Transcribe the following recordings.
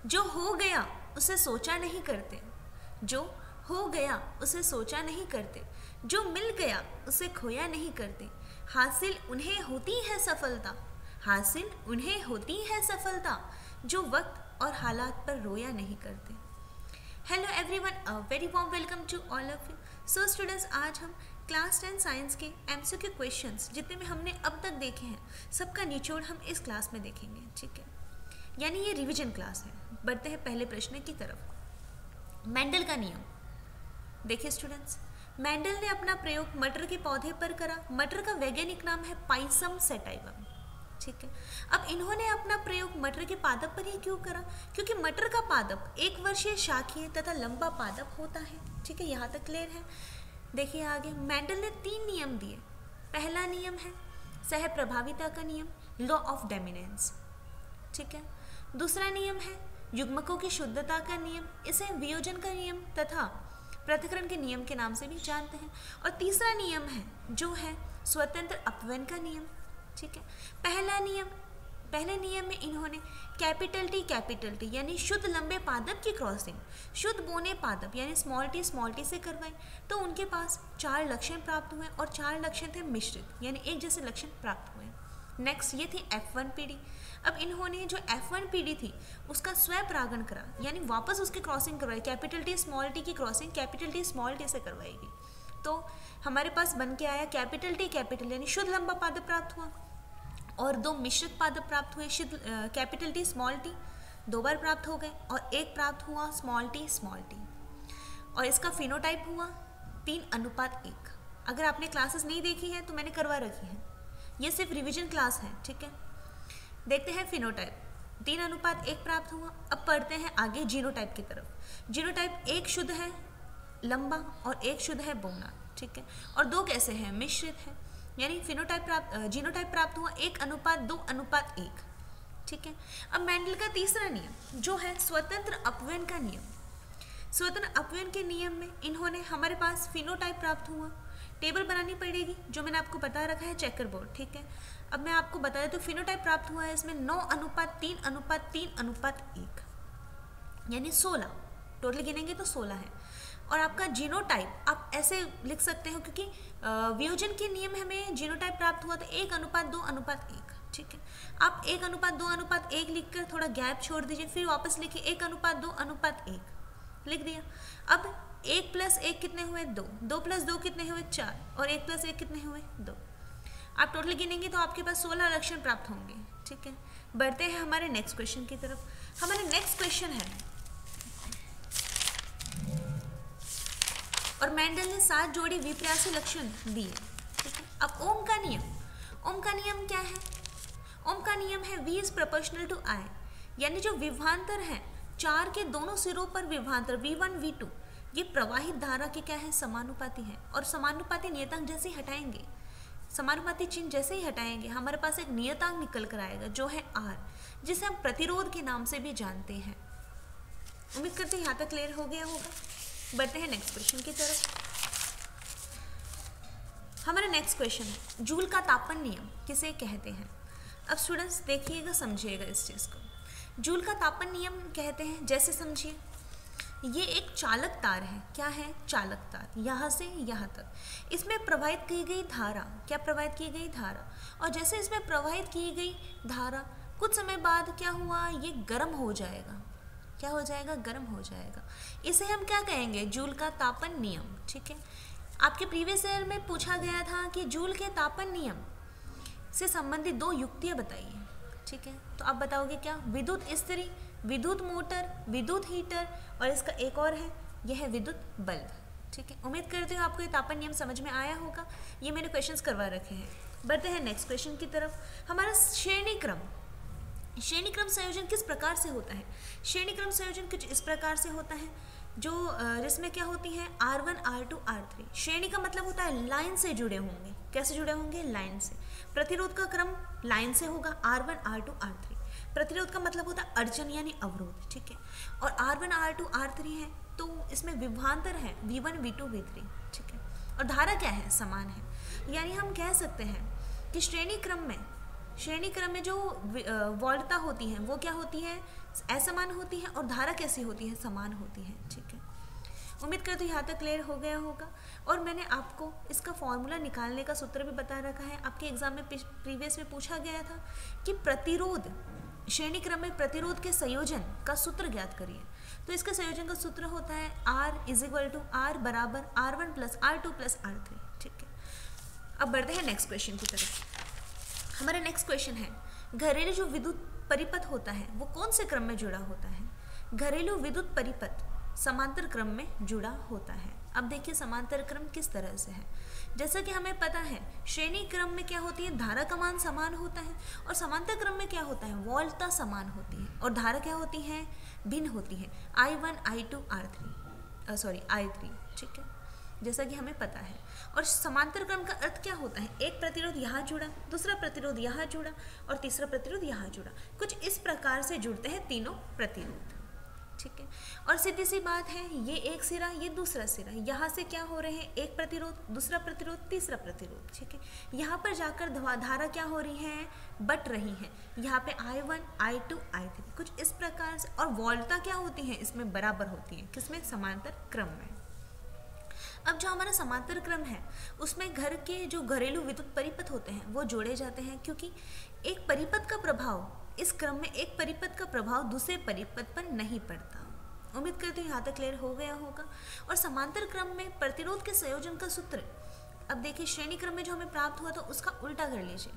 जो हो गया उसे सोचा नहीं करते, जो हो गया उसे सोचा नहीं करते, जो मिल गया उसे खोया नहीं करते, हासिल उन्हें होती है सफलता, हासिल उन्हें होती है सफलता, जो वक्त और हालात पर रोया नहीं करते। Hello everyone, a very warm welcome to all of you. So students, आज हम क्लास 10 साइंस के एमसीक्यू क्वेश्चंस जितने में हमने अब तक देखे हैं सबका निचोड़ हम इस क्लास में देखेंगे, ठीक है। यानी ये रिवीजन क्लास है। बढ़ते हैं पहले प्रश्न की तरफ। मेंडल का नियम देखिए स्टूडेंट्स, मेंडल ने अपना प्रयोग मटर के पौधे पर करा। मटर का वैज्ञानिक नाम है पाइसम सैटाइवम, ठीक है। अब इन्होंने अपना प्रयोग मटर के पादप पर ही क्यों करा? क्योंकि मटर का पादप एक वर्षीय शाखीय तथा लंबा पादप होता है, ठीक है। यहाँ तक क्लियर है। देखिए आगे, मेंडल ने 3 नियम दिए। पहला नियम है सह प्रभाविता का नियम, लॉ ऑफ डोमिनेंस, ठीक है। दूसरा नियम है युग्मकों की शुद्धता का नियम, इसे वियोजन का नियम तथा पृथक्करण के नियम के नाम से भी जानते हैं। और तीसरा नियम है जो है स्वतंत्र अपव्यय का नियम, ठीक है। पहले नियम में इन्होंने कैपिटल टी यानी शुद्ध लंबे पादप की क्रॉसिंग शुद्ध बोने पादप यानी स्मॉल टी से करवाई, तो उनके पास 4 लक्षण प्राप्त हुए और 4 लक्षण थे मिश्रित यानी एक जैसे लक्षण प्राप्त हुए। नेक्स्ट ये थी F1 पीढ़ी। अब इन्होंने जो F1 पीढ़ी थी उसका स्वपरागण करा यानी वापस उसकी क्रॉसिंग करवाई। कैपिटल टी स्मॉल टी की crossing capital T small T से करवाएगी, तो हमारे पास बन के आया कैपिटल टी यानी शुद्ध लंबा पादप प्राप्त हुआ और 2 मिश्रित पादप प्राप्त हुए। कैपिटल टी स्मॉल टी 2 बार प्राप्त हो गए और एक प्राप्त हुआ स्मॉल टी और इसका फिनोटाइप हुआ 3:1। अगर आपने क्लासेस नहीं देखी है तो मैंने करवा रखी है, ये सिर्फ रिवीजन क्लास है, ठीक है। देखते हैं फिनोटाइप 3:1 प्राप्त हुआ। अब पढ़ते हैं आगे जीनोटाइप की तरफ। जीनोटाइप एक शुद्ध है लंबा और एक शुद्ध है बौना, ठीक है। और 2 कैसे हैं? मिश्रित है, यानी जीनोटाइप प्राप्त हुआ 1:2:1, ठीक है। अब मेंडल का तीसरा नियम जो है स्वतंत्र अपव्यय का नियम। स्वतंत्र अपव्यय के नियम में इन्होंने हमारे पास फिनोटाइप प्राप्त हुआ। टेबल बनानी पड़ेगी जो मैंने आपको बता रखा है चेकर बोर्ड, ठीक है। अब मैं आपको बता दें तो फिनोटाइप प्राप्त हुआ है इसमें 9:3:3:1 यानी 16। टोटल गिनेंगे तो 16 है। और आपका जीनोटाइप आप ऐसे लिख सकते हो क्योंकि वियोजन के नियम हमें जीनोटाइप प्राप्त हुआ तो 1:2:1, ठीक है। आप 1:2:1 लिखकर थोड़ा गैप छोड़ दीजिए, फिर वापस लिखिए 1:2:1 लिख दिया। अब 1 + 1 कितने हुए? 2, 2 + 2 कितने हुए? 4 और 1 + 1 कितने हुए? 2। आप टोटल गिनेंगे तो आपके पास 16 लक्षण प्राप्त होंगे, ठीक है। बढ़ते हैं हमारे नेक्स्ट क्वेश्चन की तरफ। हमारा नेक्स्ट क्वेश्चन है, और मेंडल ने 7 जोड़ी विपर्यासी लक्षण दिए, ठीक है। अब ओम का नियम क्या है? ओम का नियम है V is proportional to I, यानी जो विभवांतर है 4 के दोनों सिरों पर विभवांतर V1 V2 ये प्रवाहित धारा के क्या है? समानुपाती है। और समानुपाती नियतांक जैसे ही हटाएंगे, समानुपाती चिन्ह जैसे ही हटाएंगे हमारे पास एक नियतांक निकल कर आएगा जो है R, जिसे हम प्रतिरोध के नाम से भी जानते हैं। उम्मीद करते हैं यहाँ तक क्लियर हो गया होगा। बढ़ते हैं नेक्स्ट क्वेश्चन की तरफ। हमारा नेक्स्ट क्वेश्चन है जूल का तापन नियम किसे कहते हैं? अब स्टूडेंट्स देखिएगा, समझिएगा इस चीज़ को। जूल का तापन नियम कहते हैं, जैसे समझिए ये एक चालक तार है। क्या है? चालक तार। यहाँ से यहाँ तक इसमें प्रवाहित की गई धारा, क्या प्रवाहित की गई? धारा। और जैसे इसमें प्रवाहित की गई धारा कुछ समय बाद क्या हुआ? ये गर्म हो जाएगा। क्या हो जाएगा? गर्म हो जाएगा। इसे हम क्या कहेंगे? जूल का तापन नियम, ठीक है। आपके प्रीवियस ईयर में पूछा गया था कि जूल के तापन नियम से संबंधित 2 युक्तियाँ बताइए, ठीक है। तो आप बताओगे क्या? विद्युत इस्त्री, विद्युत मोटर, विद्युत हीटर, और इसका एक और है, यह है विद्युत बल्ब, ठीक है। उम्मीद करते हो आपको ये तापन नियम समझ में आया होगा। ये मैंने क्वेश्चंस करवा रखे हैं। बढ़ते हैं नेक्स्ट क्वेश्चन की तरफ। हमारा श्रेणी क्रम संयोजन किस प्रकार से होता है? श्रेणी क्रम संयोजन कुछ इस प्रकार से होता है जिसमें क्या होती है? R1 R2 R3। श्रेणी का मतलब होता है लाइन से जुड़े होंगे। कैसे जुड़े होंगे? लाइन से। प्रतिरोध का क्रम लाइन से होगा, R1 R2 R3। प्रतिरोध का मतलब होता है अड़चन यानी अवरोध, ठीक है। और R1 R2 R3 है तो इसमें विभवांतर है V1 V2 V3, ठीक है। और धारा क्या है? समान है। यानी हम कह सकते हैं कि श्रेणी क्रम में श्रेणी क्रम में जो वॉल्टता होती है वो क्या होती है, असमान होती है, और धारा कैसी होती है, समान होती है। ठीक है, उम्मीद करती हूँ यहाँ तक क्लियर हो गया होगा। और मैंने आपको इसका फॉर्मूला निकालने का सूत्र भी बता रखा है। आपके एग्जाम में प्रीवियस में पूछा गया था कि प्रतिरोध, श्रेणी क्रम में प्रतिरोध के संयोजन का सूत्र ज्ञात करिए। तो इसका संयोजन का सूत्र होता है R = R बराबर R1 + R2 + R3। ठीक है, अब बढ़ते हैं नेक्स्ट क्वेश्चन की तरफ। हमारा नेक्स्ट क्वेश्चन है, घरेलू जो विद्युत परिपथ होता है वो कौन से क्रम में जुड़ा होता है। घरेलू विद्युत परिपथ समांतर क्रम में जुड़ा होता है। अब देखिए समांतर क्रम किस तरह से है। जैसा कि हमें पता है श्रेणी क्रम में क्या होती है, धारा का मान समान होता है, और समांतर क्रम में क्या होता है, वोल्टता समान होती है और धारा क्या होती है, भिन्न होती है, I1 I2 I3। ठीक है, जैसा कि हमें पता है। और समांतर क्रम का अर्थ क्या होता है, एक प्रतिरोध यहाँ जुड़ा, दूसरा प्रतिरोध यहाँ जुड़ा और तीसरा प्रतिरोध यहाँ जुड़ा। कुछ इस प्रकार से जुड़ते हैं तीनों प्रतिरोध। ठीक है, और सीधी सी बात है, ये एक सिरा, ये दूसरा सिरा, यहाँ से क्या हो रहे हैं, एक प्रतिरोध, दूसरा प्रतिरोध, तीसरा प्रतिरोध। ठीक है, यहाँ पर जाकर धारा क्या हो रही है, बट रही है। यहाँ पे I1 I2 I3 कुछ इस प्रकार से। और वोल्टता क्या होती है, इसमें बराबर होती है, किसमें, समांतर क्रम में। अब जो हमारा समांतर क्रम है उसमें घर के जो घरेलू विद्युत परिपथ होते हैं वो जोड़े जाते हैं, क्योंकि एक परिपथ का प्रभाव, इस क्रम में एक परिपथ का प्रभाव दूसरे परिपथ पर नहीं पड़ता। उम्मीद करती हूँ यहाँ तक क्लियर हो गया होगा। और समांतर क्रम में प्रतिरोध के संयोजन का सूत्र, अब देखिए श्रेणी क्रम में जो हमें प्राप्त हुआ था उसका उल्टा कर लीजिए।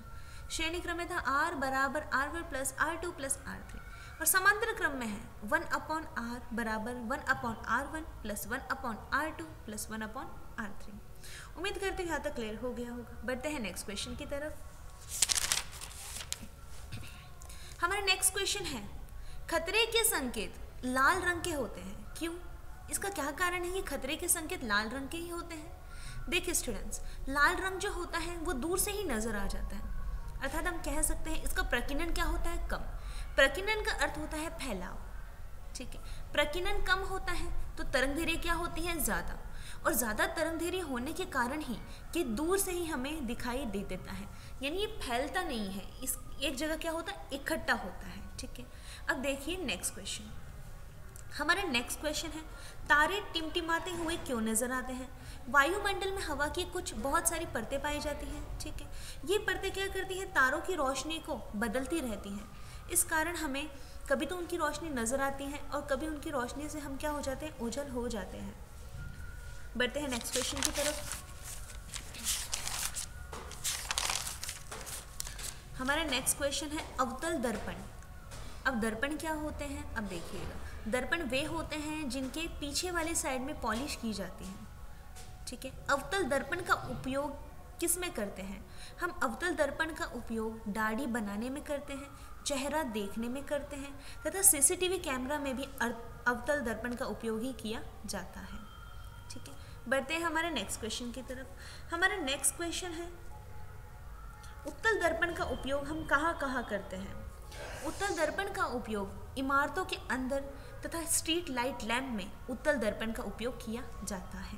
श्रेणी क्रम में था R बराबर R1 + R2 + R3, और समांतर क्रम में है 1/R बराबर 1/R1 + 1/R2 + 1/R3। उम्मीद करती हूँ यहाँ तक क्लियर हो गया होगा। बढ़ते हैं नेक्स्ट क्वेश्चन की तरफ। हमारा नेक्स्ट क्वेश्चन है, खतरे के संकेत लाल रंग के होते हैं, क्यों? इसका क्या कारण है कि खतरे के संकेत लाल रंग के ही होते हैं? देखिए स्टूडेंट्स, लाल रंग जो होता है वो दूर से ही नजर आ जाता है, अर्थात हम कह सकते हैं इसका प्रकीर्णन क्या होता है, कम। प्रकीर्णन का अर्थ होता है फैलाव। ठीक है, प्रकीर्णन कम होता है तो तरंगदैर्घ्य क्या होती है, ज़्यादा, और ज़्यादा तरंगदैर्घ्य होने के कारण ही कि दूर से ही हमें दिखाई दे देता है, यानी ये फैलता नहीं है, इस एक जगह क्या होता है, इकट्ठा होता है। ठीक है, अब देखिए नेक्स्ट क्वेश्चन। हमारा नेक्स्ट क्वेश्चन है, तारे टिमटिमाते हुए क्यों नजर आते हैं? वायुमंडल में हवा की कुछ बहुत सारी परतें पाई जाती हैं। ठीक है, ये परतें क्या करती हैं, तारों की रोशनी को बदलती रहती हैं। इस कारण हमें कभी तो उनकी रोशनी नजर आती है और कभी उनकी रोशनी से हम क्या हो जाते हैं, ओझल हो जाते हैं। बढ़ते हैं नेक्स्ट क्वेश्चन की तरफ। हमारा नेक्स्ट क्वेश्चन है अवतल दर्पण। अब दर्पण क्या होते हैं, अब देखिएगा। दर्पण वे होते हैं जिनके पीछे वाली साइड में पॉलिश की जाती है। ठीक है, अवतल दर्पण का उपयोग किस में करते हैं? हम अवतल दर्पण का उपयोग दाढ़ी बनाने में करते हैं, चेहरा देखने में करते हैं, तथा सीसीटीवी कैमरा में भी अवतल दर्पण का उपयोग ही किया जाता है। ठीक है, बढ़ते हैं हमारे नेक्स्ट क्वेश्चन की तरफ। हमारा नेक्स्ट क्वेश्चन है, उत्तल दर्पण का उपयोग हम कहाँ कहाँ करते हैं? उत्तल दर्पण का उपयोग इमारतों के अंदर तथा स्ट्रीट लाइट लैंप में उत्तल दर्पण का उपयोग किया जाता है।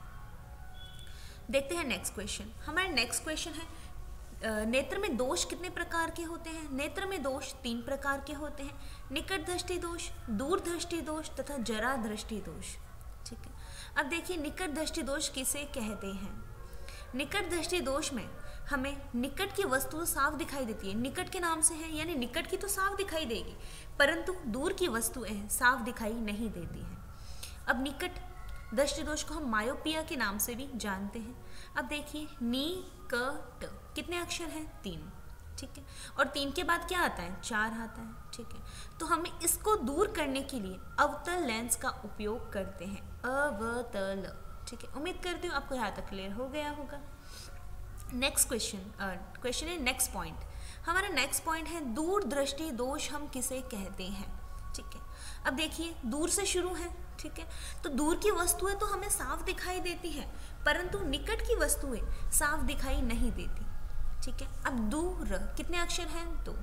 देखते हैं नेक्स्ट क्वेश्चन। हमारा नेक्स्ट क्वेश्चन है, नेत्र में दोष कितने प्रकार के होते हैं? नेत्र में दोष 3 प्रकार के होते हैं, निकट दृष्टि दोष, दूर दृष्टि दोष तथा जरा दृष्टि दोष। ठीक है, अब देखिए निकट दृष्टि दोष किसे कहते हैं? निकट दृष्टि दोष में हमें निकट की वस्तु साफ दिखाई देती है, निकट के नाम से है, यानी निकट की तो साफ दिखाई देगी, परंतु दूर की वस्तुएं साफ दिखाई नहीं देती हैं। अब निकट दृष्टि दोष को हम मायोपिया के नाम से भी जानते हैं। अब देखिए निकट कितने अक्षर हैं? 3। ठीक है, और 3 के बाद क्या आता है? 4 आता है। ठीक है, तो हमें इसको दूर करने के लिए अवतल लेंस का उपयोग करते हैं, अवतल। ठीक है, उम्मीद करती हूँ आपको यहाँ तक क्लियर हो गया होगा। नेक्स्ट क्वेश्चन है नेक्स्ट पॉइंट। हमारा नेक्स्ट पॉइंट है दूर दृष्टि दोष हम किसे कहते हैं? ठीक है, अब देखिए दूर से शुरू है। ठीक है, तो दूर की वस्तुएं तो हमें साफ दिखाई देती हैं, परंतु निकट की वस्तुएं साफ दिखाई नहीं देती। ठीक है, अब दूर कितने अक्षर हैं? 2।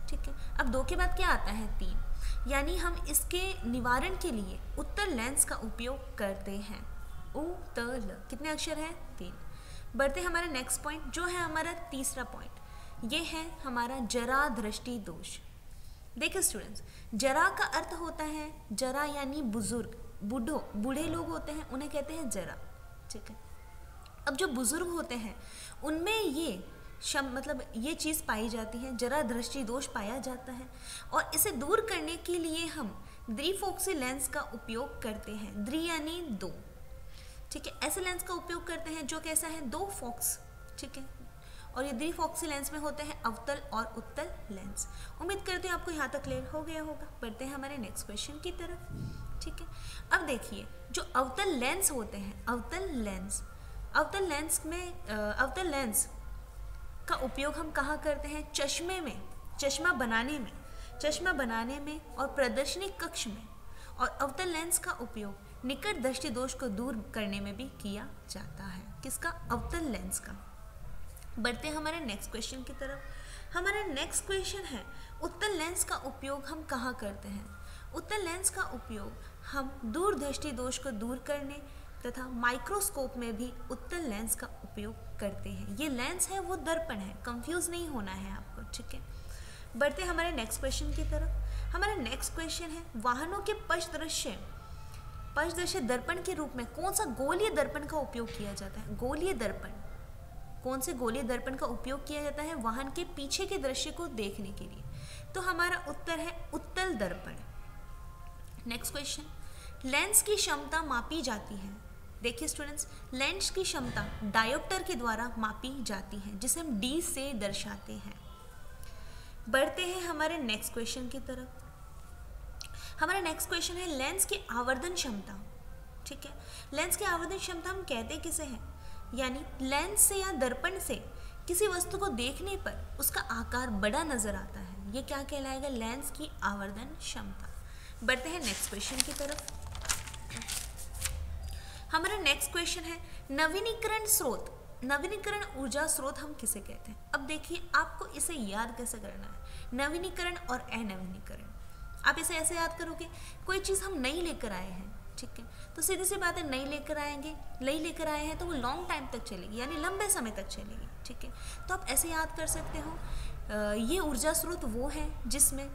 ठीक है, अब 2 के बाद क्या आता है? 3, यानी हम इसके निवारण के लिए उत्तल लेंस का उपयोग करते हैं। उत्तल कितने अक्षर हैं? 3। बढ़ते हमारा नेक्स्ट पॉइंट जो है हमारा तीसरा पॉइंट, ये है हमारा जरा दृष्टि दोष। देखिए स्टूडेंट्स, जरा का अर्थ होता है, जरा यानी बुजुर्ग, बूढ़े लोग होते हैं उन्हें कहते हैं जरा, ठीक है। अब जो बुजुर्ग होते हैं उनमें ये मतलब ये चीज़ पाई जाती है, जरा दृष्टि दोष पाया जाता है, और इसे दूर करने के लिए हम द्विफोक्सी लेंस का उपयोग करते हैं। द्वि यानी दो, ठीक है। ऐसे लेंस का उपयोग करते हैं जो कैसा है, दो फोक्स, ठीक है। और ये द्विफोक्सी लेंस में होते हैं अवतल और उत्तल लेंस। उम्मीद करते हैं आपको यहाँ तक क्लियर हो गया होगा। बढ़ते हैं हमारे नेक्स्ट क्वेश्चन की तरफ, ठीक है। अब देखिए जो अवतल लेंस होते हैं, अवतल लेंस का उपयोग हम कहाँ करते हैं, चश्मे में, चश्मा बनाने में और प्रदर्शनी कक्ष में। और अवतल लेंस का उपयोग निकट दृष्टि दोष को दूर करने में भी किया जाता है। किसका, अवतल लेंस का। बढ़ते हैं हमारे नेक्स्ट क्वेश्चन की तरफ। हमारा नेक्स्ट क्वेश्चन है उत्तल लेंस का उपयोग हम कहाँ करते हैं। उत्तल लेंस का उपयोग हम दूर दृष्टि दोष को दूर करने तथा माइक्रोस्कोप में भी उत्तल लेंस का उपयोग करते हैं। ये लेंस है वो दर्पण है, कंफ्यूज नहीं होना है आपको, ठीक है। बढ़ते हैं हमारे नेक्स्ट क्वेश्चन की तरफ। हमारा नेक्स्ट क्वेश्चन है वाहनों के पश्च दृश्य दर्पण के रूप में कौन सा गोलीय दर्पण का उपयोग किया जाता है। गोलीय दर्पण, कौन से गोलीय दर्पण का उपयोग किया जाता है वाहन के पीछे के दृश्य को देखने के लिए। तो हमारा उत्तर है उत्तल दर्पण। नेक्स्ट क्वेश्चन, लेंस की क्षमता मापी जाती है। देखिए स्टूडेंट्स, लेंस की क्षमता डायोप्टर के द्वारा मापी जाती है, जिसे हम D से दर्शाते हैं। बढ़ते हैं हमारे नेक्स्ट क्वेश्चन की तरफ। हमारा नेक्स्ट क्वेश्चन है लेंस की आवर्धन क्षमता, ठीक है। लेंस की आवर्धन क्षमता हम कहते किसे हैं, यानी लेंस से या दर्पण से किसी वस्तु को देखने पर उसका आकार बड़ा नजर आता है, ये क्या कहलाएगा, लेंस की आवर्धन क्षमता। बढ़ते हैं नेक्स्ट क्वेश्चन की तरफ। हमारा नेक्स्ट क्वेश्चन है नवीनीकरण स्रोत, नवीनीकरण ऊर्जा स्रोत हम किसे कहते हैं। अब देखिए आपको इसे याद कैसे करना है, नवीनीकरण और अनवीनीकरण। आप इसे ऐसे याद करोगे, कोई चीज़ हम नई लेकर आए हैं, ठीक है, तो सीधी सी बात है, नई लेकर आए हैं तो वो लॉन्ग टाइम तक चलेगी, यानी लंबे समय तक चलेगी, ठीक है। तो आप ऐसे याद कर सकते हो, ये ऊर्जा स्रोत वो है जिसमें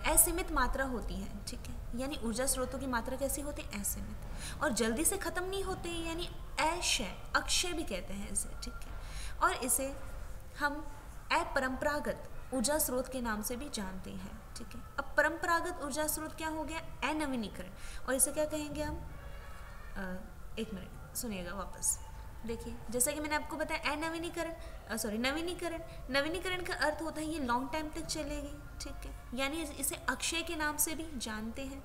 असीमित मात्रा होती है, ठीक है, यानी ऊर्जा स्रोतों की मात्रा कैसी होती है, असीमित, और जल्दी से ख़त्म नहीं होते, यानी अक्षय भी कहते हैं इसे, ठीक है। और इसे हम अपरंपरागत ऊर्जा स्रोत के नाम से भी जानते हैं, ठीक है। अब परंपरागत ऊर्जा स्रोत क्या हो गया, अनवीनीकरण, और इसे क्या कहेंगे हम, एक मिनट सुनिएगा वापस। देखिए जैसा कि मैंने आपको बताया नवीनीकरण का अर्थ होता है ये लॉन्ग टाइम तक चलेगी, ठीक है, यानी इसे अक्षय के नाम से भी जानते हैं।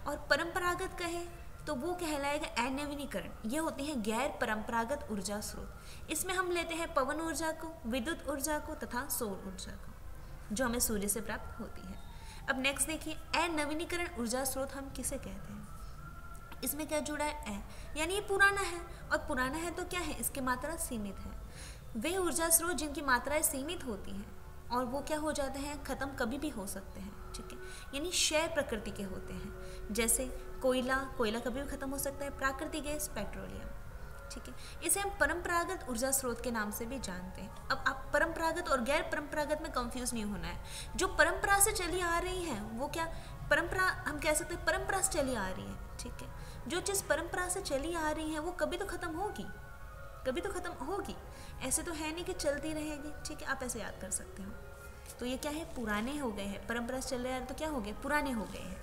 और परंपरागत कहे तो वो कहलाएगा अनवीनीकरण, ये होती है गैर परंपरागत ऊर्जा स्रोत। इसमें हम लेते हैं पवन ऊर्जा को, विद्युत ऊर्जा को तथा सौर ऊर्जा को, जो हमें सूर्य से प्राप्त होती है। अब नेक्स्ट देखिए, अनवीनीकरण ऊर्जा स्रोत हम किसे कहते हैं। इसमें क्या जुड़ा है, यानी ये पुराना है, और पुराना है तो क्या है, इसकी मात्रा सीमित है। वे ऊर्जा स्रोत जिनकी मात्राएं सीमित होती हैं और वो क्या हो जाते हैं, खत्म कभी भी हो सकते हैं, ठीक है, यानी क्षय प्रकृति के होते हैं। जैसे कोयला कभी भी खत्म हो सकता है, प्राकृतिक गैस, पेट्रोलियम, ठीक है। इसे हम परंपरागत ऊर्जा स्रोत के नाम से भी जानते हैं। अब आप परंपरागत और गैर परंपरागत में कंफ्यूज नहीं होना है। जो परंपरा से चली आ रही है वो क्या, परंपरा हम कह सकते हैं, परंपरा से चली आ रही है, ठीक है। जो चीज़ परंपरा से चली आ रही है वो कभी तो खत्म होगी, ऐसे तो है नहीं कि चलती रहेगी, ठीक है, आप ऐसे याद कर सकते हो। तो ये क्या है, पुराने हो गए हैं, परंपरा से चल रहे हैं तो क्या हो गए, पुराने हो गए हैं।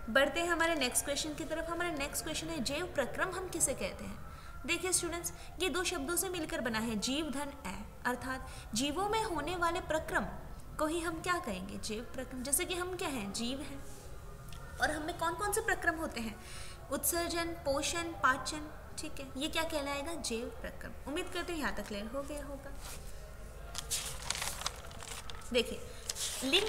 बढ़ते हैं हमारे नेक्स्ट क्वेश्चन की तरफ। हमारा नेक्स्ट क्वेश्चन है जैव प्रक्रम हम किसे कहते हैं। देखिए स्टूडेंट्स, ये दो शब्दों से मिलकर बना है, जीव धन अर्थात जीवों में होने वाले प्रक्रम को ही हम क्या कहेंगे, जैव प्रक्रम। जैसे कि हम क्या हैं, जीव हैं, और हमें कौन कौन से प्रक्रम होते हैं, उत्सर्जन, पोषण, पाचन, ठीक है, ये क्या कहलाएगा, जैव प्रक्रम। उम्मीद करते हैं यहाँ तक क्लियर हो गया होगा। देखिए लिंग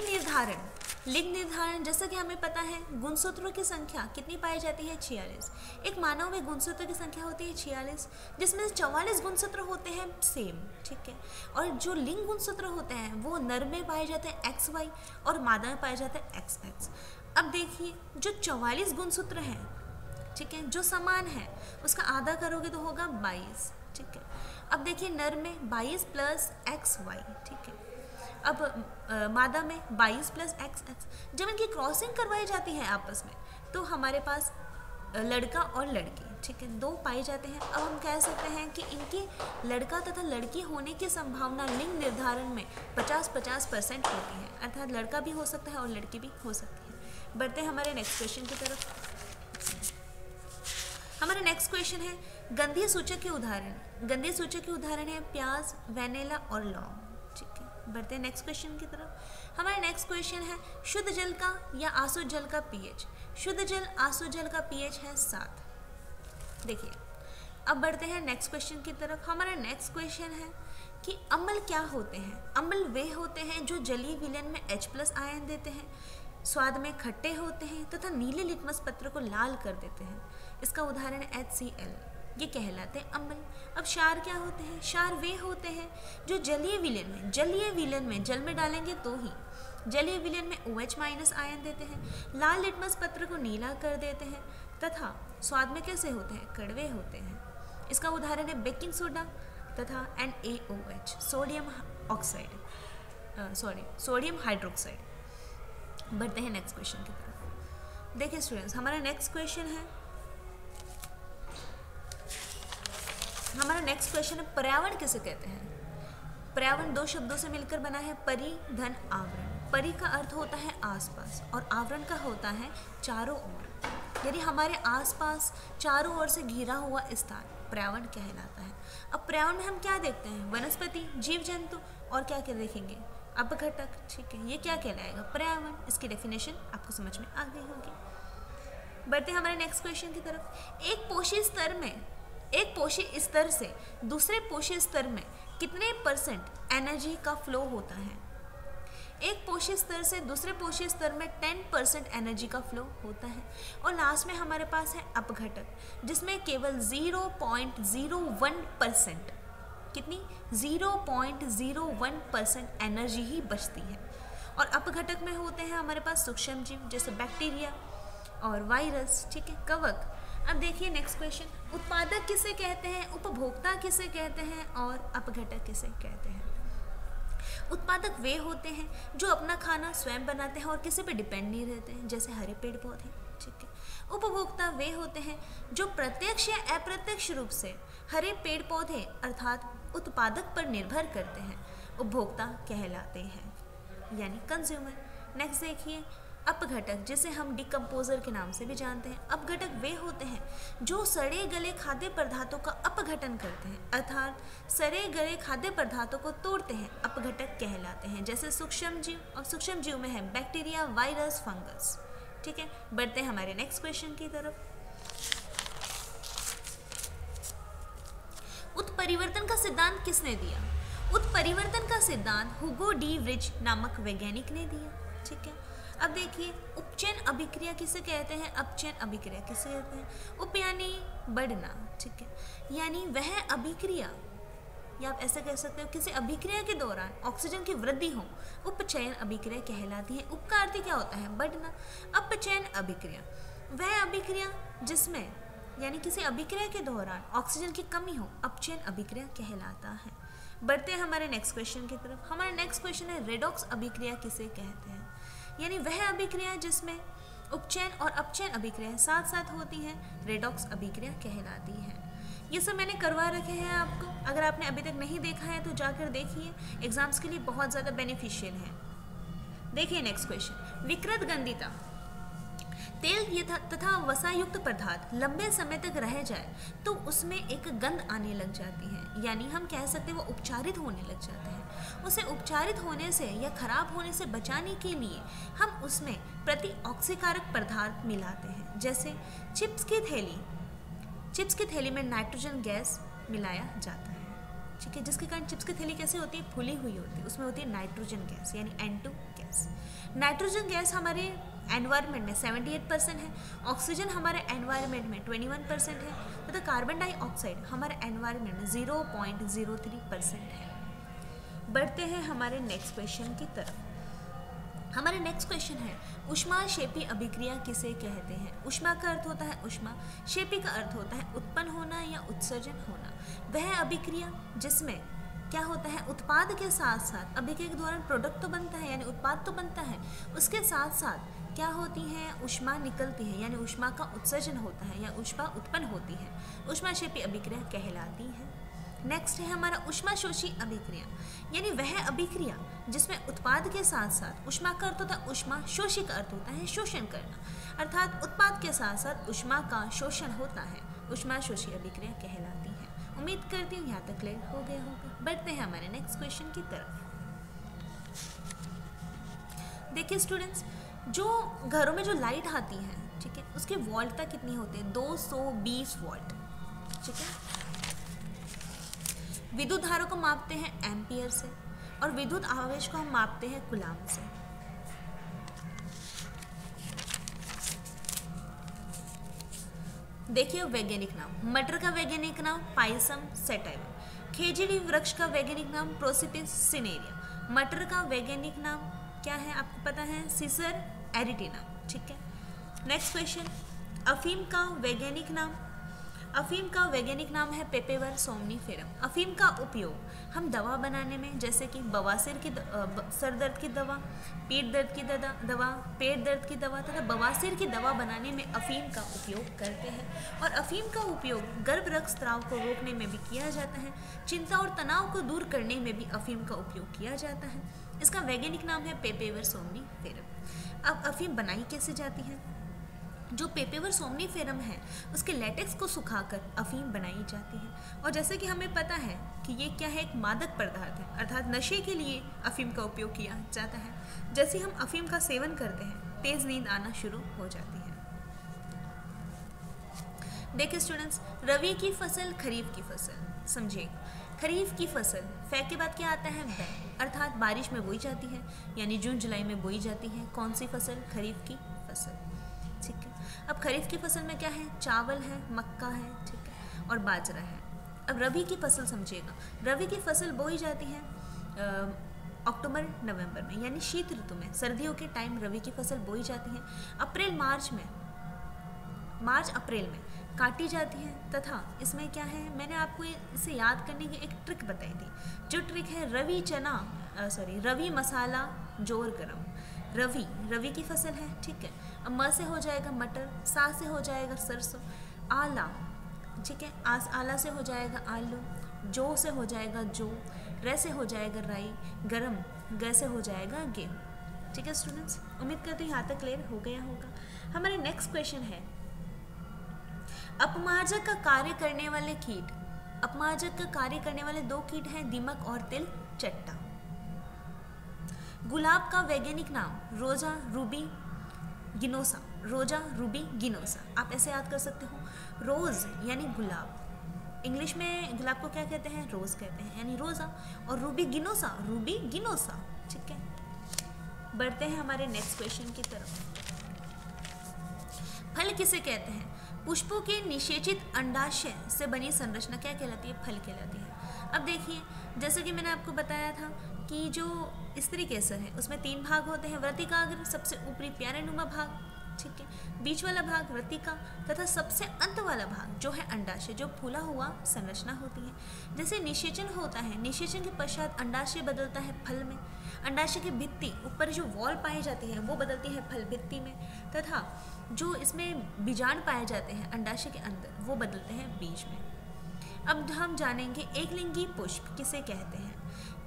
निर्धारण, जैसा कि हमें पता है गुणसूत्रों की संख्या कितनी पाई जाती है, 46। एक मानव में गुणसूत्रों की संख्या होती है 46, जिसमें 44 गुणसूत्र होते हैं सेम, ठीक है। और जो लिंग गुणसूत्र होते हैं वो नर में पाए जाते हैं XY और मादा में पाए जाते हैं XX। अब देखिए जो 44 गुणसूत्र हैं, ठीक है, जो समान है उसका आधा करोगे तो होगा 22, ठीक है। अब देखिए नर में 22 + XY, ठीक है। अब मादा में 22 + XX, जब इनकी क्रॉसिंग करवाई जाती है आपस में तो हमारे पास लड़का और लड़की, ठीक है, 2 पाए जाते हैं। अब हम कह सकते हैं कि इनकी लड़का तथा लड़की होने की संभावना लिंग निर्धारण में 50-50% होती है, अर्थात लड़का भी हो सकता है और लड़की भी हो सकती है। बढ़ते हैं हमारे नेक्स्ट क्वेश्चन की तरफ। हमारा नेक्स्ट क्वेश्चन है गंधीय सूचक के उदाहरण। गंधीय सूचक के उदाहरण है प्याज, वेनिला और लौंग, ठीक है। बढ़ते हैं नेक्स्ट क्वेश्चन की तरफ। हमारा नेक्स्ट क्वेश्चन है शुद्ध जल का या आसुत जल का पीएच। शुद्ध जल आसुत जल का पीएच है 7। देखिए, अब बढ़ते हैं नेक्स्ट क्वेश्चन की तरफ। हमारा नेक्स्ट क्वेश्चन है कि अम्ल क्या होते हैं। अम्ल वे होते हैं जो जलीय विलयन में H+ आयन देते हैं, स्वाद में खट्टे होते हैं तथा नीले लिटमस पत्र को लाल कर देते हैं। इसका उदाहरण है HCl, ये कहलाते हैं अम्ल। अब क्षार क्या होते हैं। क्षार वे होते हैं जो जलीय विलयन में जल में डालेंगे तो ही जलीय विलयन में OH- आयन देते हैं, लाल लिटमस पत्र को नीला कर देते हैं तथा स्वाद में कैसे होते हैं, कड़वे होते हैं। इसका उदाहरण है बेकिंग सोडा तथा NaOH, सोडियम हाइड्रोक्साइड। बढ़ते हैं नेक्स्ट क्वेश्चन की तरफ। देखिए स्टूडेंट्स, हमारा नेक्स्ट क्वेश्चन है पर्यावरण किसे कहते हैं। पर्यावरण 2 शब्दों से मिलकर बना है, परि धन आवरण। परि का अर्थ होता है आसपास और आवरण का होता है चारों ओर, यानी हमारे आसपास चारों ओर से घिरा हुआ स्थान पर्यावरण कहलाता है। अब पर्यावरण में हम क्या देखते हैं, वनस्पति, जीव जंतु और क्या क्या देखेंगे, अपघटक, ठीक है। ये क्या कहलाएगा, पर्यावरण। इसकी डेफिनेशन आपको समझ में आ गई होगी। बढ़ते हैं हमारे नेक्स्ट क्वेश्चन की तरफ। एक पोषी स्तर से दूसरे पोषी स्तर में कितने % एनर्जी का फ्लो होता है। एक पोषी स्तर से दूसरे पोषी स्तर में 10% एनर्जी का फ्लो होता है। और लास्ट में हमारे पास है अपघटक, जिसमें केवल 0.01% कितनी 0.01% एनर्जी ही बचती है। और अपघटक में होते हैं हमारे पास सूक्ष्म जीव जैसे बैक्टीरिया और वायरस, ठीक है, कवक। अब देखिए नेक्स्ट क्वेश्चन, उत्पादक किसे कहते हैं, उपभोक्ता किसे कहते हैं और अपघटक किसे कहते हैं। उत्पादक वे होते हैं जो अपना खाना स्वयं बनाते हैं और किसी पे डिपेंड नहीं रहते हैं, जैसे हरे पेड़ पौधे, ठीक है। उपभोक्ता वे होते हैं जो प्रत्यक्ष या अप्रत्यक्ष रूप से हरे पेड़ पौधे अर्थात उत्पादक पर निर्भर करते हैं, उपभोक्ता कहलाते हैं, यानी कंज्यूमर। नेक्स्ट देखिए अपघटक, जिसे हम डिकम्पोजर के नाम से भी जानते हैं। अपघटक वे होते हैं जो सड़े गले खाद्य पदार्थों का अपघटन करते हैं, अर्थात सड़े गले खाद्य पदार्थों को तोड़ते हैं, अपघटक कहलाते हैं, जैसे सूक्ष्म जीव। और सूक्ष्म जीव में है बैक्टीरिया, वायरस, फंगस, ठीक है। बढ़ते हैं हमारे नेक्स्ट क्वेश्चन की तरफ। उत्परिवर्तन का सिद्धांत किसने दिया। उत्परिवर्तन का सिद्धांत हुगो डी व्रिज नामक वैज्ञानिक ने दिया, ठीक है। अब देखिए उपचयन अभिक्रिया किसे कहते हैं, अपचयन अभिक्रिया किसे कहते हैं। उप यानी बढ़ना, ठीक है, यानी वह अभिक्रिया, या आप ऐसे कह सकते हो किसी अभिक्रिया के दौरान ऑक्सीजन की वृद्धि हो, उपचयन अभिक्रिया कहलाती है। उप का अर्थ क्या होता है, बढ़ना। अपचयन अभिक्रिया वह अभिक्रिया जिसमें यानी किसी अभिक्रिया के दौरान ऑक्सीजन की कमी हो, अपचयन अभिक्रिया कहलाता है। बढ़ते हैं हमारे नेक्स्ट क्वेश्चन की तरफ। हमारा नेक्स्ट क्वेश्चन है रेडॉक्स अभिक्रिया किसे कहते हैं, यानी वह अभिक्रिया जिसमें उपचयन और अपचयन अभिक्रिया साथ साथ होती हैं, रेडॉक्स अभिक्रिया कहलाती है। ये सब मैंने करवा रखे हैं आपको, अगर आपने अभी तक नहीं देखा है तो जाकर देखिए, एग्जाम्स के लिए बहुत ज़्यादा बेनिफिशियल है। देखिए नेक्स्ट क्वेश्चन, विकृत गंधिता। तेल तथा वसायुक्त पदार्थ लंबे समय तक रह जाए तो उसमें एक गंध आने लग जाती है, यानी हम कह सकते हैं वो उपचारित होने लग जाते हैं। उसे उपचारित होने से या खराब होने से बचाने के लिए हम उसमें प्रतिऑक्सीकारक पदार्थ मिलाते हैं, जैसे चिप्स की थैली में नाइट्रोजन गैस मिलाया जाता है, ठीक है, जिसके कारण चिप्स की थैली कैसे होती है, फूली हुई होती है, उसमें होती है नाइट्रोजन गैस यानी N2 गैस। नाइट्रोजन गैस हमारे एनवायरनमेंट में 78% है, ऑक्सीजन हमारे एनवायरनमेंट में 21% है तथा कार्बन डाइऑक्साइड हमारे एनवायरनमेंट में 0.03% है। बढ़ते हैं हमारे नेक्स्ट क्वेश्चन की तरफ। हमारे नेक्स्ट क्वेश्चन है ऊष्माक्षेपी अभिक्रिया किसे कहते हैं। ऊष्मा का अर्थ होता है ऊष्मा, क्षेपी का अर्थ होता है उत्पन्न होना या उत्सर्जन होना। वह अभिक्रिया जिसमें क्या होता है, उत्पाद के साथ साथ अभिक्रिया के दौरान प्रोडक्ट तो बनता है यानी उत्पाद तो बनता है, उसके साथ साथ क्या होती है, ऊष्मा निकलती है यानी ऊष्मा का उत्सर्जन होता है या ऊष्मा उत्पन्न होती है, ऊष्माक्षेपी अभिक्रिया कहलाती है। नेक्स्ट है हमारा ऊष्माशोषी अभिक्रिया, यानी वह अभिक्रिया जिसमें उत्पाद के साथ साथ ऊष्मा का अर्थ होता है ऊष्मा, शोषी का अर्थ होता है शोषण करना, अर्थात उत्पाद के साथ साथ ऊष्मा का शोषण होता है, ऊष्माशोषी अभिक्रिया कहलाती है। उम्मीद करती हूँ यहाँ तक क्लियर हो गया होगा। बढ़ते हैं हमारे नेक्स्ट क्वेश्चन की तरफ। देखिए स्टूडेंट्स, जो घरों में जो लाइट आती है, ठीक है, उसके वोल्टता कितनी होती है, 220 वोल्ट, ठीक है। विद्युत धारा को मापते हैं एम्पियर से और विद्युत आवेश को हम मापते हैं कूलाम से। देखिए वैज्ञानिक नाम, मटर का वैज्ञानिक नाम पाइसम सेटाइवम, खेजड़ी वृक्ष का वैज्ञानिक नाम प्रोसिपिस सिनेरिया, मटर का वैज्ञानिक नाम क्या है आपको पता है, सीसर एरिटिना, ठीक है। नेक्स्ट क्वेश्चन, अफीम का वैज्ञानिक नाम, अफीम का वैज्ञानिक नाम है पेपेवर सोमनीफेरम। अफीम का उपयोग हम दवा बनाने में, जैसे कि बवासीर की सर दर्द की दवा, पेट दर्द की दवा, पेट दर्द की दवा तथा बवासीर की दवा बनाने में अफीम का उपयोग करते हैं। और अफीम का उपयोग गर्भ रक्तस्राव को रोकने में भी किया जाता है, चिंता और तनाव को दूर करने में भी अफीम का उपयोग किया जाता है। इसका वैज्ञानिक नाम है पेपेवर सोमनीफेरम। अब अफीम बनाई कैसे जाती है, जो पेपेवर सोमनीफेरम है उसके लेटेक्स को सुखाकर अफीम बनाई जाती है। और जैसे कि हमें पता है कि ये क्या है, एक मादक पदार्थ है, अर्थात नशे के लिए अफीम का उपयोग किया जाता है। जैसे हम अफीम का सेवन करते हैं, तेज नींद आना शुरू हो जाती है। देखिए स्टूडेंट्स, रबी की फसल, खरीफ की फसल, समझिए। खरीफ की फसल फै के बाद क्या आता है, बै, अर्थात बारिश में बोई जाती है, यानी जून जुलाई में बोई जाती है। कौन सी फसल, खरीफ की फसल, ठीक है। अब खरीफ की फसल में क्या है, चावल है, मक्का है, ठीक है, और बाजरा है। अब रबी की फसल समझिएगा, रबी की फसल बोई जाती है अक्टूबर नवंबर में, यानी शीत ऋतु में, सर्दियों के टाइम रबी की फसल बोई जाती है। अप्रैल मार्च में, मार्च अप्रैल में काटी जाती है। तथा इसमें क्या है, मैंने आपको इसे याद करने की एक ट्रिक बताई थी, जो ट्रिक है रवि चना, रवि मसाला जोर गरम। रवि की फसल है, ठीक है। अब म से हो जाएगा मटर, सा से हो जाएगा सरसों, आला, ठीक है, आला से हो जाएगा आलू, जो से हो जाएगा जौ, रे से हो जाएगा राई, गरम, ग से हो जाएगा गेहूँ, ठीक है स्टूडेंट्स। उम्मीद करते हैं यहाँ तक क्लियर हो गया होगा। हमारे नेक्स्ट क्वेश्चन है, अपमार्जक का कार्य करने वाले कीट। अपमार्जक का कार्य करने वाले दो कीट हैं, दीमक और तिल चट्टा। गुलाब का वैज्ञानिक नाम रोजा रूबी गिनोसा, रोजा रूबी गिनोसा, आप ऐसे याद कर सकते हो। रोज यानी गुलाब, इंग्लिश में गुलाब को क्या कहते हैं, रोज कहते हैं, यानी रोजा, और रूबी गिनोसा, रूबी गिनोसा, ठीक है। बढ़ते हैं हमारे नेक्स्ट क्वेश्चन की तरफ। फल किसे कहते हैं, पुष्पों के निषेचित अंडाशय से बनी संरचना क्या कहलाती है, फल कहलाती है। अब देखिए, जैसे कि मैंने आपको बताया था कि जो स्त्री केसर है उसमें 3 भाग होते हैं, वर्तिकाग्र सबसे ऊपरी प्यारेनुमा भाग, ठीक है, बीच वाला भाग वर्तिका, तथा सबसे अंत वाला भाग जो है अंडाशय, जो फूला हुआ संरचना होती है। जैसे निषेचन होता है, निषेचन के पश्चात अंडाशय बदलता है फल में, अंडाशय की भित्ति ऊपर जो वॉल पाई जाती है वो बदलती है फल भित्ति में, तथा जो इसमें बीजाणु पाए जाते हैं अंडाशय के अंदर वो बदलते हैं बीज में। अब हम जानेंगे एकलिंगी पुष्प किसे कहते हैं।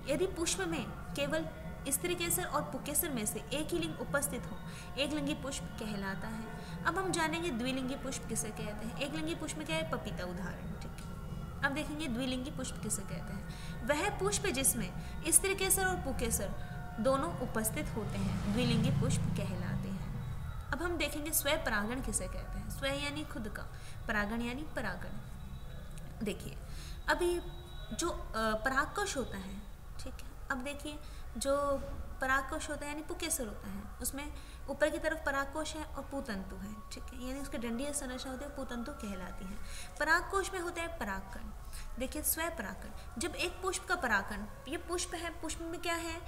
यदि पुष्प में केवल स्त्री केसर और पुकेसर में से एक ही लिंग उपस्थित हो, एकलिंगी पुष्प कहलाता है। अब हम जानेंगे द्विलिंगी पुष्प किसे कहते हैं। एकलिंगी पुष्प में क्या है, पपीता उदाहरण, ठीक है। अब देखेंगे द्विलिंगी पुष्प किसे कहते हैं, वह पुष्प जिसमें स्त्री केसर और पुकेसर दोनों उपस्थित होते हैं, द्विलिंगी पुष्प कहलाते हैं। अब हम देखेंगे स्वयं परागण किसे कहते हैं। स्वयं यानी खुद का, परागण यानी परागण। देखिए अभी जो परागकोश होता है, ठीक है, अब देखिए जो परागकोश होता है यानी पुकेसर होता है, उसमें ऊपर की तरफ परागकोश है और पूतंतु है, ठीक है, यानी उसके डंडीय संरचना होती है, पूतंतु कहलाती है। परागकोश में होता है परागकण। देखिए स्वयं परागकण, जब एक पुष्प का परागकण, ये पुष्प है, पुष्प में क्या है,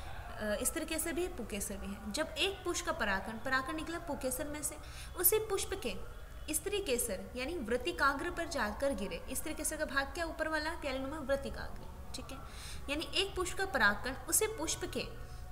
स्त्री केसर भी है, पुकेसर भी है। जब एक पुष्प का परागकण निकला पुकेसर में से, उसी पुष्प के स्त्री केसर यानी वृत्तिकाग्र पर जाकर गिरे। स्त्री केसर का भाग क्या, ऊपर वाला प्यालेनुमा वृत्तिकाग्र, ठीक है, यानी एक पुष्प का परागकण उसी पुष्प के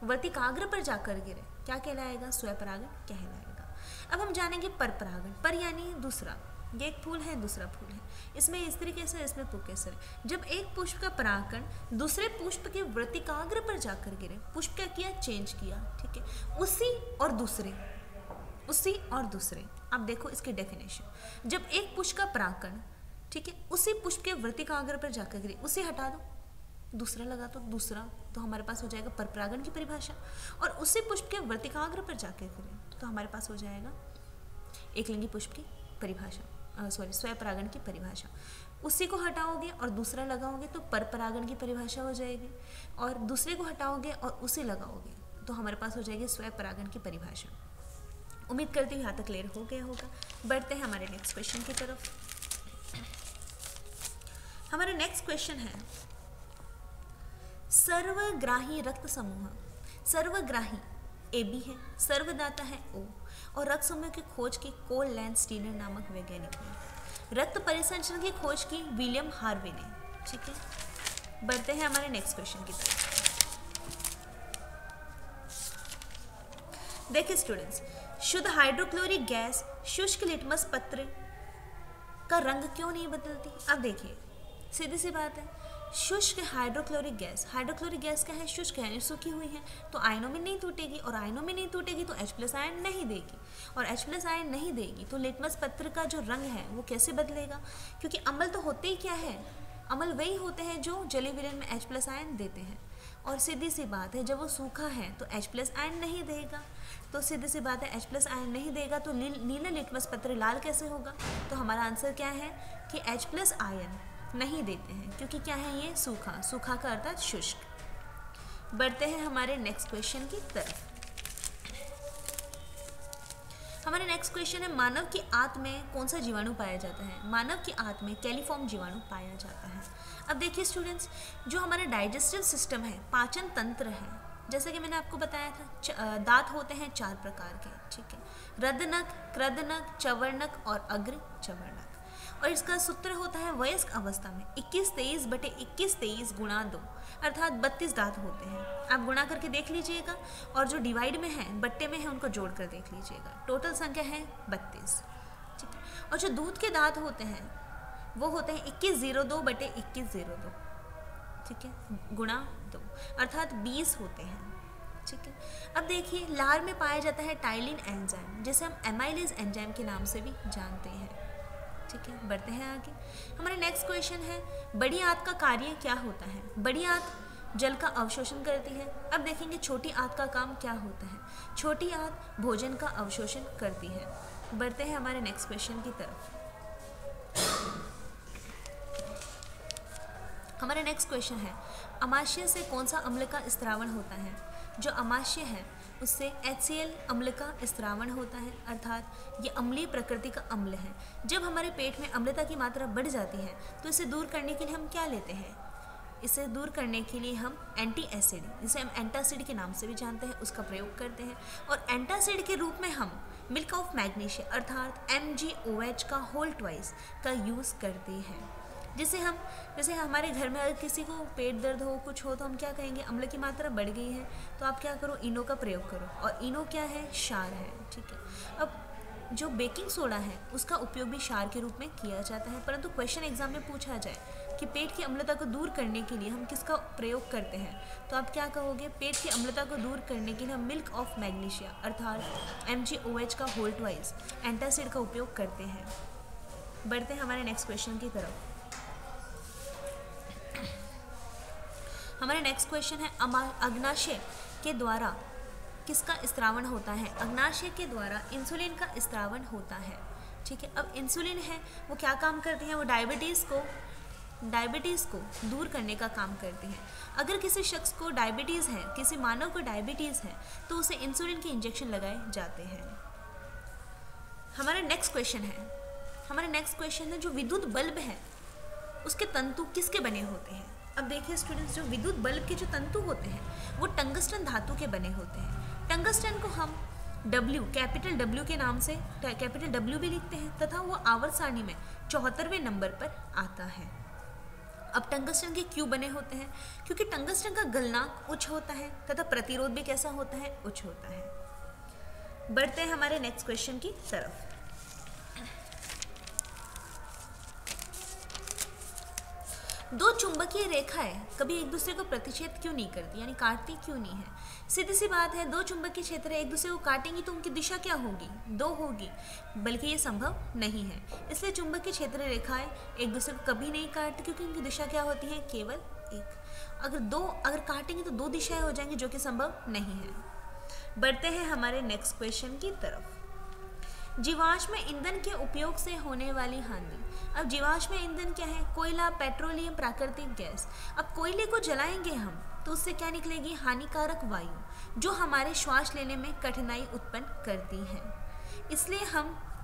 वर्तिकाग्र पर जाकर गिरे, क्या कहलाएगा? स्वपरागण कहलाएगा। अब हम जानेंगे परपरागण। पर यानी दूसरा, ये एक फूल है, दूसरा फूल है, इसमें स्त्री केसर, इसमें पुंकेसर है। जब एक पुष्प का परागकण दूसरे पुष्प के वर्तिकाग्र पर जाकर गिरे, पुष्प क्या किया? चेंज किया, ठीक है, उसी और दूसरे। अब देखो इसकी डेफिनेशन। जब एक पुष्प का परागकण, ठीक है, उसी पुष्प के वर्तिकाग्र पर जाकर गिरे, उसे हटा दो, दूसरा लगा तो दूसरा, तो हमारे पास हो जाएगा परपरागण की परिभाषा। और उसी पुष्प के वर्तिकाग्र पर जाकर गिरे तो हमारे पास हो जाएगा एकलिंगी पुष्प की परिभाषा, स्वपरागण की परिभाषा। उसी को हटाओगे और दूसरा लगाओगे तो परपरागण की परिभाषा हो जाएगी, और दूसरे को हटाओगे और उसे लगाओगे तो हमारे पास हो जाएगी स्वपरागण की परिभाषा। उम्मीद करती हूँ यहाँ तक क्लियर हो गया होगा। बढ़ते हैं हमारे नेक्स्ट क्वेश्चन की तरफ। हमारा नेक्स्ट क्वेश्चन है सर्वग्राही रक्त समूह। सर्वग्राही AB है, सर्वदाता है O, और रक्त समूह की खोज की कोल लैंड स्टीनर नामक वैज्ञानिक ने। रक्त परिसंचरण की खोज की विलियम हार्वे ने, ठीक है। बढ़ते हैं हमारे नेक्स्ट क्वेश्चन की तरफ। देखिए स्टूडेंट्स, शुद्ध हाइड्रोक्लोरिक गैस शुष्क लिटमस पत्र का रंग क्यों नहीं बदलती? अब देखिए, सीधी सी बात है, शुष्क हाइड्रोक्लोरिक गैस, हाइड्रोक्लोरिक गैस क्या है? शुष्क है, सूखी हुई है, तो आयनों में नहीं टूटेगी, और आयनों में नहीं टूटेगी तो H+ आयन नहीं देगी, और H+ आयन नहीं देगी तो लिटमस पत्र का जो रंग है वो कैसे बदलेगा? क्योंकि अम्ल तो होते ही क्या है? अम्ल वही होते हैं जो जलीय विलयन में H+ आयन देते हैं, और सीधी सी बात है, जब वो सूखा है तो H+ आयन नहीं देगा, तो सीधी सी बात है H+ आयन नहीं देगा तो नीला लिटमस पत्र लाल कैसे होगा? तो हमारा आंसर क्या है कि H+ आयन नहीं देते हैं, क्योंकि क्या है? ये सूखा, सूखा का अर्थात शुष्क। बढ़ते हैं हमारे नेक्स्ट क्वेश्चन की तरफ। हमारे नेक्स्ट क्वेश्चन है मानव की आंत में कौन सा जीवाणु पाया जाता है? मानव की आंत में कैलिफॉर्म जीवाणु पाया जाता है। अब देखिए स्टूडेंट्स, जो हमारा डाइजेस्टिव सिस्टम है, पाचन तंत्र है, जैसे कि मैंने आपको बताया था, दांत होते हैं 4 प्रकार के, ठीक है, रदनक, क्रदनक, चवर्णक और अग्र चवर्णक। और इसका सूत्र होता है वयस्क अवस्था में 21-23/21-23 गुणा 2, अर्थात 32 दांत होते हैं। आप गुणा करके देख लीजिएगा, और जो डिवाइड में है, बट्टे में है, उनको जोड़ कर देख लीजिएगा। टोटल संख्या है 32, ठीक है। और जो दूध के दांत होते हैं वो होते हैं 2102/2102, ठीक है, गुणा 2, अर्थात 20 होते हैं, ठीक है। अब देखिए, लार में पाया जाता है टाइलिन एंजाइम, जिसे हम एमाइलेज एंजाइम के नाम से भी जानते हैं, ठीक है। बढ़ते हैं आगे। हमारा नेक्स्ट क्वेश्चन है बड़ी आंत का कार्य क्या होता है? बड़ी आंत जल का अवशोषण करती है। अब देखेंगे छोटी आंत का काम क्या होता है। छोटी आंत भोजन का अवशोषण करती है। बढ़ते हैं हमारे नेक्स्ट क्वेश्चन की तरफ। हमारा नेक्स्ट क्वेश्चन है अमाशय से कौन सा अम्ल का स्त्रावण होता है? जो अमाशय है उससे HCl अम्ल का स्त्रावण होता है, अर्थात ये अम्लीय प्रकृति का अम्ल है। जब हमारे पेट में अम्लता की मात्रा बढ़ जाती है तो इसे दूर करने के लिए हम क्या लेते हैं? इसे दूर करने के लिए हम एंटी एसिड, जिसे हम एंटासिड के नाम से भी जानते हैं, उसका प्रयोग करते हैं। और एंटासिड के रूप में हम मिल्क ऑफ मैग्नीशिया अर्थात MgOH का होल ट्वाइस का यूज़ करते हैं। जैसे हमारे घर में अगर किसी को पेट दर्द हो, कुछ हो, तो हम क्या कहेंगे? अम्ल की मात्रा बढ़ गई है, तो आप क्या करो? इनो का प्रयोग करो। और इनो क्या है? क्षार है, ठीक है। अब जो बेकिंग सोडा है उसका उपयोग भी क्षार के रूप में किया जाता है, परंतु क्वेश्चन एग्जाम में पूछा जाए कि पेट की अम्लता को दूर करने के लिए हम किसका प्रयोग करते हैं, तो आप क्या कहोगे? पेट की अम्लता को दूर करने के लिए हम मिल्क ऑफ मैग्नीशिया अर्थात MgOH का होल ट्वाइस एंटासिड का उपयोग करते हैं। बढ़ते हैं हमारे नेक्स्ट क्वेश्चन की तरफ। हमारा नेक्स्ट क्वेश्चन है अग्नाशय के द्वारा किसका स्त्रावण होता है? अग्नाशय के द्वारा इंसुलिन का स्त्रावण होता है, ठीक है। अब इंसुलिन है वो क्या काम करती है? वो डायबिटीज़ को दूर करने का काम करती है। अगर किसी शख्स को डायबिटीज़ है, किसी मानव को डायबिटीज़ है, तो उसे इंसुलिन के इंजेक्शन लगाए जाते हैं। हमारा नेक्स्ट क्वेश्चन है जो विद्युत बल्ब है उसके तंतु किसके बने होते हैं? अब देखिए स्टूडेंट्स, जो विद्युत बल्ब के जो तंतु होते हैं वो टंगस्टन धातु के बने होते हैं। टंगस्टन को हम कैपिटल W के नाम से कैपिटल W भी लिखते हैं, तथा वो आवर्त सारणी में 74वें नंबर पर आता है। अब टंगस्टन के क्यों बने होते हैं? क्योंकि टंगस्टन का गलनांक उच्च होता है तथा प्रतिरोध भी कैसा होता है? उच्च होता है। बढ़ते हैं हमारे नेक्स्ट क्वेश्चन की तरफ। दो चुंबकीय रेखाएं कभी एक दूसरे को प्रतिच्छेद क्यों नहीं करती, यानी काटती क्यों नहीं है? सीधी सी बात है, दो चुंबकीय क्षेत्र एक दूसरे को काटेंगी तो उनकी दिशा क्या होगी? दो होगी, बल्कि ये संभव नहीं है। इसलिए चुंबकीय क्षेत्र रेखाएं एक दूसरे को कभी नहीं काटती, क्योंकि उनकी दिशा क्या होती है? केवल एक। अगर काटेंगे तो दो दिशाएं हो जाएंगी, जो कि संभव नहीं है। बढ़ते हैं हमारे नेक्स्ट क्वेश्चन की तरफ। जीवाश्म ईंधन के उपयोग से होने वाली हानि। अब जीवाश्म ईंधन क्या है? कोयला, पेट्रोलियम, प्राकृतिक गैस। अब कोयले को जलाएंगे हम तो उससे क्या निकलेगी? हानिकारक वायु, जो हमारे श्वास लेने में कठिनाई उत्पन्न करती है। इसलिए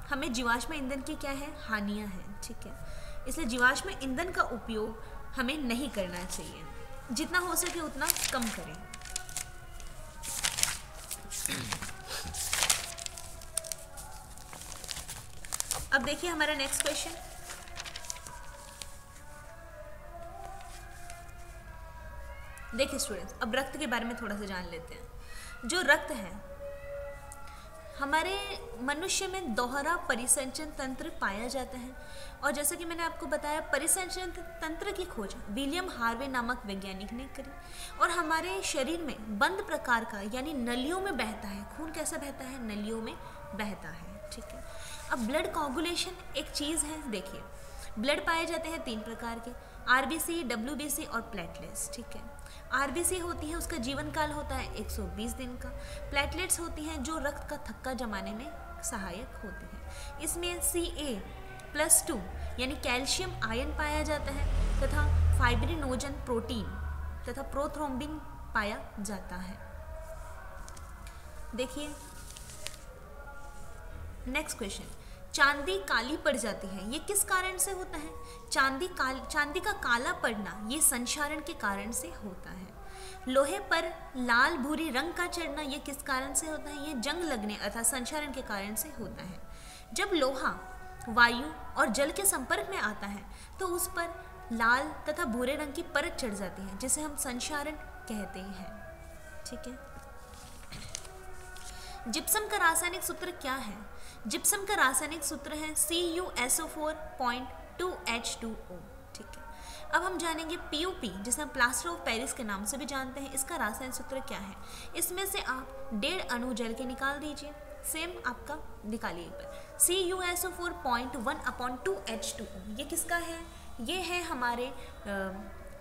हमें जीवाश्म ईंधन की क्या है? हानियां हैं। ठीक है, इसलिए जीवाश्म ईंधन का उपयोग हमें नहीं करना चाहिए, जितना हो सके उतना कम करें। अब देखिए हमारा नेक्स्ट क्वेश्चन। देखिए स्टूडेंट्स, अब रक्त के बारे में थोड़ा सा जान लेते हैं। जो रक्त है, हमारे मनुष्य में दोहरा परिसंचरण तंत्र पाया जाता है, और जैसा कि मैंने आपको बताया, परिसंचरण तंत्र की खोज विलियम हार्वे नामक वैज्ञानिक ने करी, और हमारे शरीर में बंद प्रकार का, यानी नलियों में बहता है। खून कैसा बहता है? नलियों में बहता है। ठीक है, अब ब्लड कोगुलेशन एक चीज़ है। देखिए, ब्लड पाए जाते हैं 3 प्रकार के, आरबीसी, डब्ल्यूबीसी और प्लेटलेट्स। ठीक है, आरबीसी होती है, उसका जीवन काल होता है 120 दिन का। प्लेटलेट्स होती हैं जो रक्त का थक्का जमाने में सहायक होती हैं। इसमें Ca+2 यानी कैल्शियम आयन पाया जाता है, तथा फाइब्रिनोजन प्रोटीन तथा प्रोथ्रोम्बिन पाया जाता है। देखिए नेक्स्ट क्वेश्चन। चांदी काली पड़ जाती है, ये किस कारण से होता है? चांदी का काला पड़ना ये संक्षारण के कारण से होता है। लोहे पर लाल भूरी रंग का चढ़ना ये किस कारण से होता है? ये जंग लगने अर्थात संक्षारण के कारण से होता है। जब लोहा वायु और जल के संपर्क में आता है तो उस पर लाल तथा भूरे रंग की परत चढ़ जाती है, जिसे हम संक्षारण कहते हैं। ठीक है, जिप्सम का रासायनिक सूत्र क्या है? जिप्सम का रासायनिक सूत्र है CuSO4.2H2O। ठीक है, अब हम जानेंगे POP, जिसे हम प्लास्टर ऑफ पेरिस के नाम से भी जानते हैं। इसका रासायनिक सूत्र क्या है? इसमें से आप 1.5 अणु जल के निकाल दीजिए। सेम आपका निकालिए एक बार। CuSO4.1/2H2O ये किसका है? ये है हमारे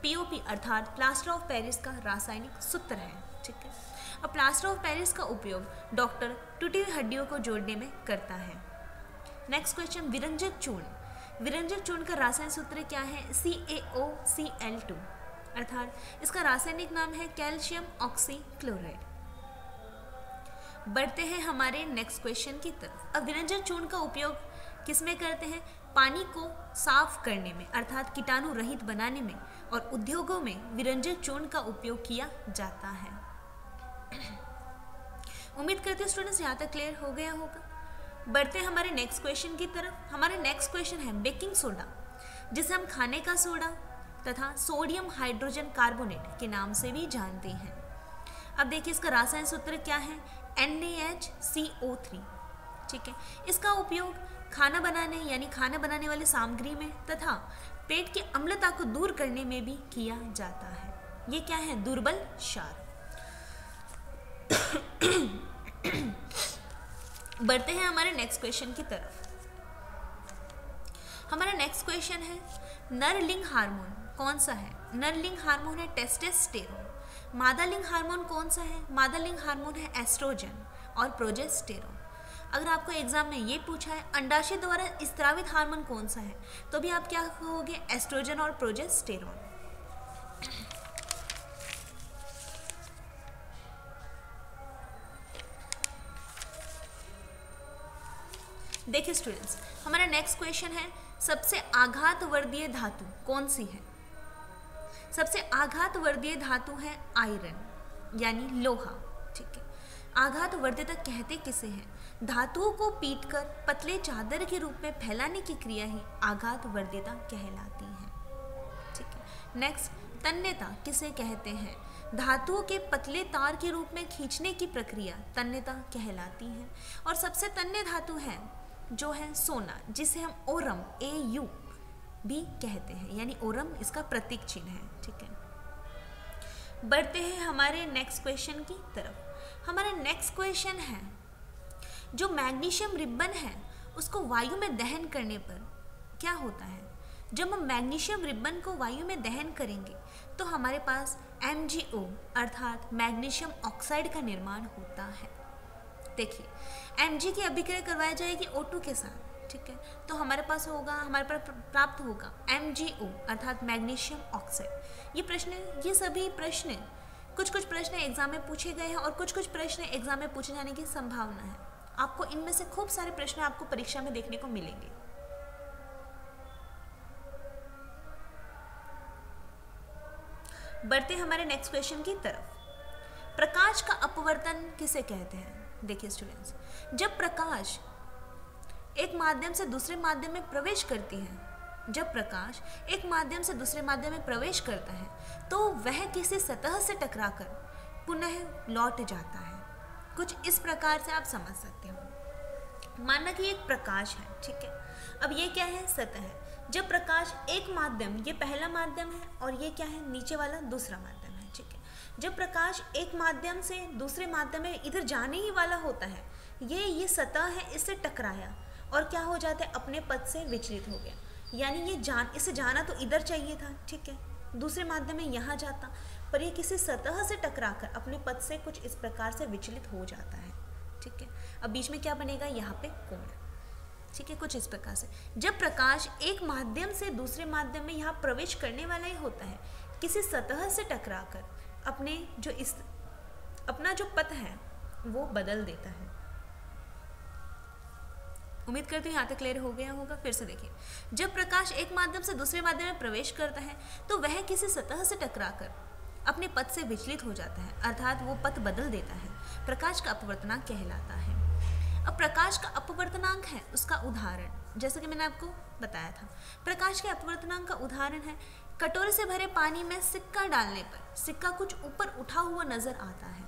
POP अर्थात प्लास्टर ऑफ पेरिस का रासायनिक सूत्र है। ठीक है, अब प्लास्टर ऑफ पेरिस का उपयोग डॉक्टर टूटी हुई हड्डियों को जोड़ने में करता है। नेक्स्ट क्वेश्चन, विरंजक चूर्ण। विरंजक चूर्ण का रासायनिक सूत्र क्या है? CaOCl2 अर्थात इसका रासायनिक नाम है कैल्शियम ऑक्सीक्लोराइड। बढ़ते हैं हमारे नेक्स्ट क्वेश्चन की तरफ। अब विरंजक चूर्ण का उपयोग किस में करते हैं? पानी को साफ करने में अर्थात कीटाणु रहित बनाने में, और उद्योगों में विरंजक चूर्ण का उपयोग किया जाता है। उम्मीद करते हैं स्टूडेंट्स यहाँ तक क्लियर हो गया होगा। बढ़ते हैं हमारे नेक्स्ट क्वेश्चन की तरफ। हमारे नेक्स्ट क्वेश्चन है बेकिंग सोडा, जिसे हम खाने का सोडा तथा सोडियम हाइड्रोजन कार्बोनेट के नाम से भी जानते हैं। अब देखिए इसका रासायनिक सूत्र क्या है? NaHCO3। ठीक है, इसका उपयोग खाना बनाने यानी खाना बनाने वाली सामग्री में तथा पेट की अम्लता को दूर करने में भी किया जाता है। ये क्या है? दुर्बल क्षार। बढ़ते हैं हमारे नेक्स्ट क्वेश्चन की तरफ। हमारा नेक्स्ट क्वेश्चन है नरलिंग हार्मोन कौन सा है? नरलिंग हार्मोन है टेस्टोस्टेरोन। मादालिंग हार्मोन कौन सा है? मादालिंग हार्मोन है एस्ट्रोजन और प्रोजेस्टेरोन। अगर आपको एग्जाम में ये पूछा है अंडाशय द्वारा स्त्रावित हार्मोन कौन सा है, तो भी आप क्या कहोगे? एस्ट्रोजन और प्रोजेस्टेरोन। देखिए स्टूडेंट्स, हमारा नेक्स्ट क्वेश्चन है सबसे आघातवर्धीय धातु कौन सी है? सबसे आघातवर्धीय धातु है आयरन यानी लोहा। ठीक है, आघातवर्धीयता कहते किसे हैं? धातुओं को पीटकर पतले चादर के रूप में फैलाने की क्रिया ही आघातवर्धीयता कहलाती है। ठीक है, नेक्स्ट, तन्यता किसे कहते हैं? धातुओं के पतले तार के रूप में खींचने की प्रक्रिया तन्यता कहलाती है। और सबसे तन्य धातु है जो है सोना, जिसे हम ओरम AU भी कहते हैं, यानी ओरम इसका प्रतीक चिन्ह है। ठीक है, बढ़ते हैं हमारे नेक्स्ट क्वेश्चन की तरफ। हमारा नेक्स्ट क्वेश्चन है, जो मैग्नीशियम रिबन है उसको वायु में दहन करने पर क्या होता है? जब हम मैग्नीशियम रिबन को वायु में दहन करेंगे तो हमारे पास MgO अर्थात मैग्नीशियम ऑक्साइड का निर्माण होता है। देखिए, Mg की अभिक्रिया करवाई जाएगी O2 के साथ। ठीक है, तो हमारे पास प्राप्त होगा MgO अर्थात मैग्नीशियम ऑक्साइड। ये सभी प्रश्न कुछ प्रश्न एग्जाम में पूछे गए हैं और कुछ प्रश्न एग्जाम में पूछे जाने की संभावना है। आपको इनमें से खूब सारे प्रश्न आपको परीक्षा में देखने को मिलेंगे। बढ़ते हमारे नेक्स्ट क्वेश्चन की तरफ। प्रकाश का अपवर्तन किसे कहते हैं? देखिए स्टूडेंट्स, जब प्रकाश एक माध्यम से दूसरे माध्यम में प्रवेश करती है, जब प्रकाश एक माध्यम से दूसरे माध्यम में प्रवेश करता है तो वह किसी सतह से टकराकर पुनः लौट जाता है। कुछ इस प्रकार से आप समझ सकते हो। माना कि एक प्रकाश है, ठीक है, अब ये क्या है? सतह है। जब प्रकाश एक माध्यम, ये पहला माध्यम है और ये क्या है? नीचे वाला दूसरा माध्यम है। ठीक है, जब प्रकाश एक माध्यम से दूसरे माध्यम में इधर जाने ही वाला होता है, ये सतह है, इससे टकराया और क्या हो जाता है? अपने पथ से विचलित हो गया। यानी इसे जाना तो इधर चाहिए था, ठीक है, दूसरे माध्यम में यहाँ जाता, पर ये किसी सतह से टकराकर अपने पथ से कुछ इस प्रकार से विचलित हो जाता है। ठीक है, अब बीच में क्या बनेगा? यहाँ पे कोण। ठीक है, कुछ इस प्रकार से जब प्रकाश एक माध्यम से दूसरे माध्यम में यहाँ प्रवेश करने वाला ही होता है, किसी सतह से टकराकर अपना जो पथ है वो बदल देता है। उम्मीद करती हूँ यहाँ तक क्लियर हो गया होगा। फिर से देखिए, जब प्रकाश एक माध्यम से दूसरे माध्यम में प्रवेश करता है तो वह किसी सतह से टकराकर अपने पथ से विचलित हो जाता है, अर्थात वो पथ बदल देता है। प्रकाश का अपवर्तनांक कहलाता है। अब प्रकाश का अपवर्तनांक है उसका उदाहरण, जैसे कि मैंने आपको बताया था, प्रकाश के अपवर्तनांक का उदाहरण है, कटोरे से भरे पानी में सिक्का डालने पर सिक्का कुछ ऊपर उठा हुआ नजर आता है।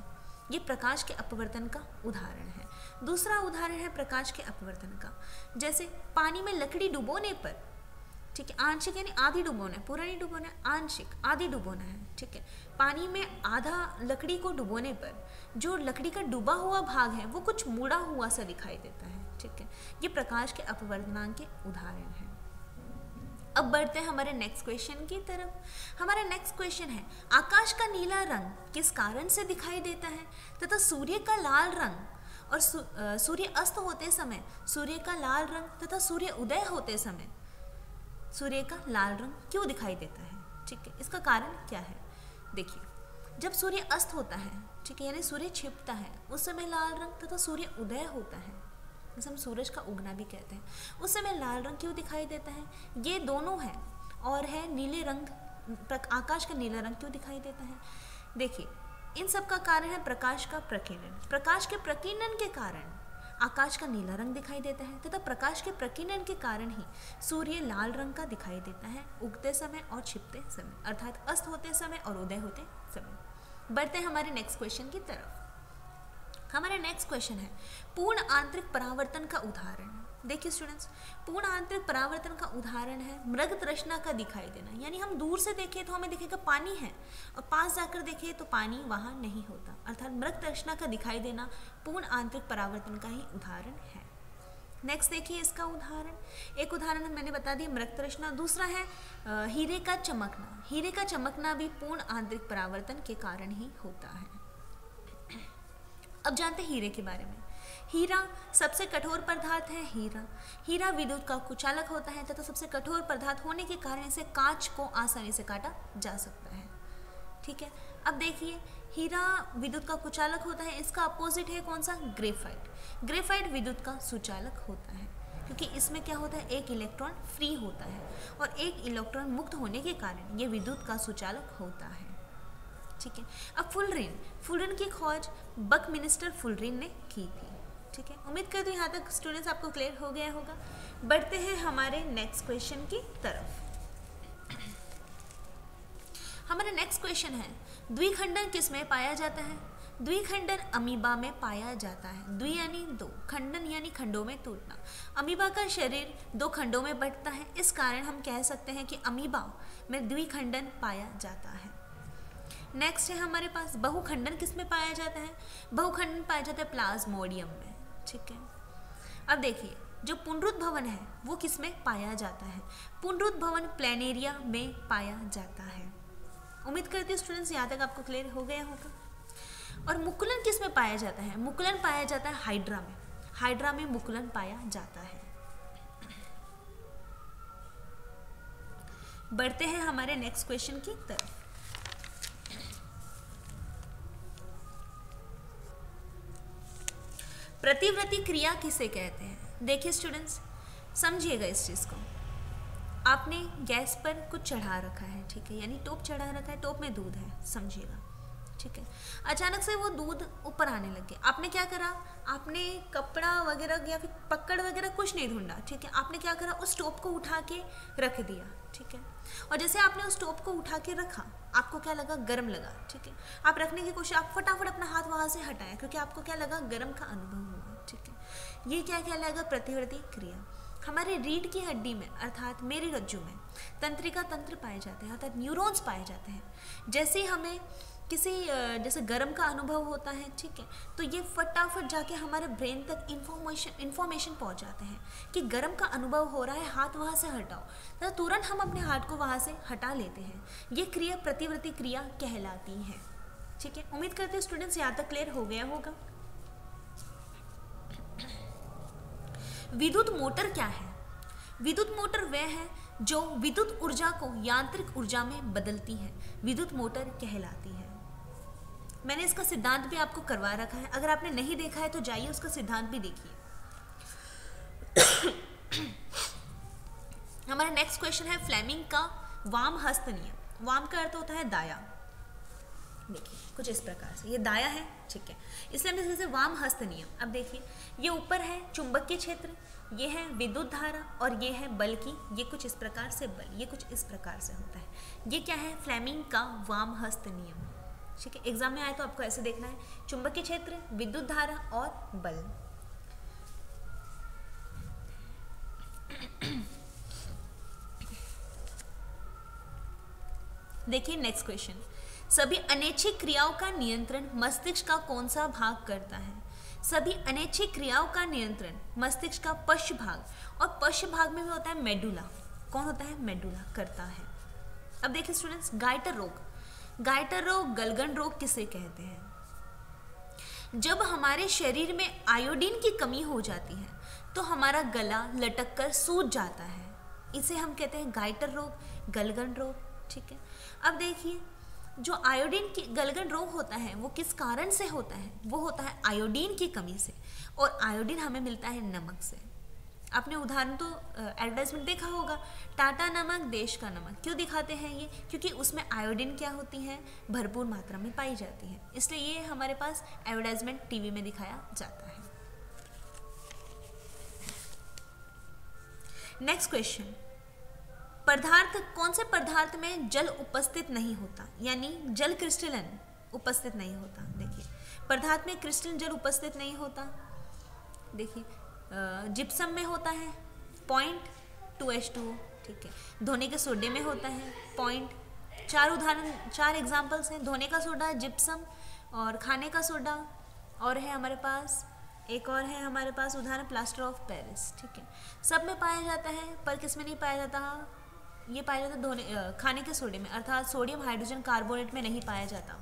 ये प्रकाश के अपवर्तन का उदाहरण है। दूसरा उदाहरण है प्रकाश के अपवर्तन का, जैसे पानी में लकड़ी डुबोने पर, ठीक है, आंशिक यानी आधी डुबोना, पूरा नहीं डुबोना, आंशिक आधी डुबोना है। ठीक है, पानी में आधा लकड़ी को डुबोने पर जो लकड़ी का डूबा हुआ भाग है वो कुछ मुड़ा हुआ सा दिखाई देता है। ठीक है, ये प्रकाश के अपवर्तनांक के उदाहरण है। अब बढ़ते हैं हमारे नेक्स्ट क्वेश्चन की तरफ। हमारा नेक्स्ट क्वेश्चन है, आकाश का नीला रंग किस कारण से दिखाई देता है तथा सूर्य का लाल रंग और सूर्य अस्त होते समय सूर्य का लाल रंग तथा सूर्य उदय होते समय सूर्य का लाल रंग क्यों दिखाई देता है? ठीक है, इसका कारण क्या है? देखिए, जब सूर्य अस्त होता है, ठीक है, यानी सूर्य छिपता है, उस समय लाल रंग तथा सूर्य उदय होता है, जिसे हम सूरज का उगना भी कहते हैं, उस समय लाल रंग क्यों दिखाई देता है? ये दोनों है और है नीले रंग, आकाश का नीला रंग क्यों दिखाई देता है? देखिए, इन सब का कारण है प्रकाश का प्रकीर्णन। प्रकाश के प्रकीर्णन के कारण आकाश का नीला रंग दिखाई देता है तथा प्रकाश के प्रकीर्णन के कारण ही सूर्य लाल रंग का दिखाई देता है उगते समय और छिपते समय, अर्थात अस्त होते समय और उदय होते समय। बढ़ते हैं हमारे नेक्स्ट क्वेश्चन की तरफ। हमारा नेक्स्ट क्वेश्चन है, पूर्ण आंतरिक परावर्तन का उदाहरण। देखिए स्टूडेंट्स, पूर्ण आंतरिक परावर्तन का उदाहरण है मृग तृष्णा का दिखाई देना, यानी हम दूर से देखें तो हमें दिखेगा पानी है और पास जाकर देखें तो पानी वहाँ नहीं होता, अर्थात मृग तृष्णा का दिखाई देना पूर्ण आंतरिक परावर्तन का ही उदाहरण है। नेक्स्ट देखिए इसका उदाहरण, एक उदाहरण मैंने बता दिया मृग तृष्णा, दूसरा है हीरे का चमकना। हीरे का चमकना भी पूर्ण आंतरिक परावर्तन के कारण ही होता है। अब जानते हैं हीरे के बारे में। हीरा सबसे कठोर पदार्थ है। हीरा विद्युत का कुचालक होता है तथा सबसे कठोर पदार्थ होने के कारण इसे कांच को आसानी से काटा जा सकता है। ठीक है, अब देखिए, हीरा विद्युत का कुचालक होता है, इसका अपोजिट है कौन सा? ग्रेफाइट। ग्रेफाइट विद्युत का सुचालक होता है क्योंकि इसमें क्या होता है, एक इलेक्ट्रॉन फ्री होता है और एक इलेक्ट्रॉन मुक्त होने के कारण ये विद्युत का सुचालक होता है। ठीक है, अब फुलरिन की खोज बकमिंस्टर फुलरिन ने की थी। ठीक है, उम्मीद करती हूँ यहाँ तक स्टूडेंट्स आपको क्लियर हो गया होगा। बढ़ते हैं हमारे नेक्स्ट क्वेश्चन की तरफ। हमारा नेक्स्ट क्वेश्चन है, द्विखंडन किस में पाया जाता है? द्विखंडन अमीबा में पाया जाता है। द्वि यानी दो, खंडन यानी खंडों में टूटना। अमीबा का शरीर दो खंडों में बंटता है, इस कारण हम कह सकते हैं कि अमीबा में द्विखंडन पाया जाता है। नेक्स्ट है हमारे पास, बहुखंडन किस में पाया जाता है? बहुखंडन पाया जाता है प्लाज्मोडियम में। ठीक है, अब देखिए जो पुनरुद्भवन है वो किस में पाया जाता है? पुनरुद्भवन प्लेनेरिया में पाया जाता है। उम्मीद करती हूँ स्टूडेंट्स यहाँ तक आपको क्लियर हो गया होगा। और मुकुलन किस में पाया जाता है? मुकुलन पाया जाता है हाइड्रा में। हाइड्रा में मुकुलन पाया जाता है। बढ़ते हैं हमारे नेक्स्ट क्वेश्चन की तरफ। प्रतिवर्ती क्रिया किसे कहते हैं? देखिए स्टूडेंट्स, समझिएगा इस चीज को। आपने गैस पर कुछ चढ़ा रखा है, ठीक है, यानी टोप चढ़ा रखा है, टोप में दूध है, समझिएगा, ठीक है। अचानक से वो दूध ऊपर आने लग गया। आपने क्या करा? आपने कपड़ा वगैरह या फिर पकड़ वगैरह कुछ नहीं ढूंढा, ठीक है। आपने क्या करा? उस टोप को उठा के रख दिया, ठीक है। और जैसे आपने उस टोप को उठा के रखा, आपको क्या लगा? गर्म लगा, ठीक है। आप रखने की कोशिश, आप फटाफट अपना हाथ वहां से हटाया क्योंकि आपको क्या लगा? गर्म का अनुभव हुआ, ठीक है। ये क्या कहलाएगा? प्रतिवर्ती क्रिया। हमारे रीढ़ की हड्डी में अर्थात मेरी रज्जु में तंत्रिका तंत्र पाए जाते हैं, अर्थात न्यूरॉन्स पाए जाते हैं। जैसे हमें किसी जैसे गर्म का अनुभव होता है, ठीक है, तो ये फटाफट जाके हमारे ब्रेन तक इंफॉर्मेशन पहुंच जाते हैं कि गर्म का अनुभव हो रहा है, हाथ वहाँ से हटाओ, तो तुरंत हम अपने हाथ को वहाँ से हटा लेते हैं। ये क्रिया प्रतिवर्ती क्रिया कहलाती है, ठीक है। उम्मीद करते हैं स्टूडेंट्स यहाँ तक क्लियर हो गया होगा। विद्युत मोटर क्या है? विद्युत मोटर वह है जो विद्युत ऊर्जा को यांत्रिक ऊर्जा में बदलती है, विद्युत मोटर कहलाती है। मैंने इसका सिद्धांत भी आपको करवा रखा है, अगर आपने नहीं देखा है तो जाइए उसका सिद्धांत भी देखिए। हमारा नेक्स्ट क्वेश्चन है फ्लेमिंग का वाम हस्त नियम। वाम का अर्थ होता है दाया। देखिए कुछ इस प्रकार से, ये दाया है, ठीक है, इसलिए हमने इसे वाम हस्त नियम। अब देखिए ये ऊपर है चुंबकीय क्षेत्र, ये है विद्युत धारा और ये है बल की, ये कुछ इस प्रकार से बल, ये कुछ इस प्रकार से होता है। ये क्या है? फ्लेमिंग का वाम हस्त नियम, ठीक है। एग्जाम में आए तो आपको ऐसे देखना है, चुंबकीय क्षेत्र, विद्युत धारा और बल। देखिए नेक्स्ट क्वेश्चन, सभी अनैच्छिक क्रियाओं का नियंत्रण मस्तिष्क का कौन सा भाग करता है? सभी अनैच्छिक क्रियाओं का नियंत्रण मस्तिष्क का पश्च भाग, और पश्च भाग में भी होता है मेडुला। कौन होता है? मेडुला करता है। अब देखिए स्टूडेंट्स, गाइटर रोग, गाइटर रोग, गलगन रोग किसे कहते हैं? जब हमारे शरीर में आयोडीन की कमी हो जाती है तो हमारा गला लटक कर सूज जाता है, इसे हम कहते हैं गाइटर रोग, गलगन रोग, ठीक है। अब देखिए जो आयोडीन की गलगन रोग होता है वो किस कारण से होता है? वो होता है आयोडीन की कमी से, और आयोडीन हमें मिलता है नमक से। आपने उदाहरण तो एडवर्टाइजमेंट देखा होगा, टाटा नमक देश का नमक। क्यों दिखाते हैं ये? क्योंकि उसमें आयोडीन क्या होती है? भरपूर मात्रा में पाई जाती है, इसलिए ये हमारे पास एडवर्टाइजमेंट टीवी में दिखाया जाता है। नेक्स्ट क्वेश्चन, पदार्थ, कौन से पदार्थ में जल उपस्थित नहीं होता, यानी जल क्रिस्टलन उपस्थित नहीं होता? देखिए पदार्थ में क्रिस्टलन जल उपस्थित नहीं होता। देखिए जिप्सम में होता है 0.2H2O, ठीक है। धोने के सोडे में होता है 4 एग्जाम्पल्स हैं, धोने का सोडा, जिप्सम और खाने का सोडा, और है हमारे पास एक और है हमारे पास उदाहरण प्लास्टर ऑफ पेरिस, ठीक है। सब में पाया जाता है, पर किस में नहीं पाया जाता? ये पाया जाता धोने खाने के सोडे में, अर्थात सोडियम हाइड्रोजन कार्बोनेट में नहीं पाया जाता।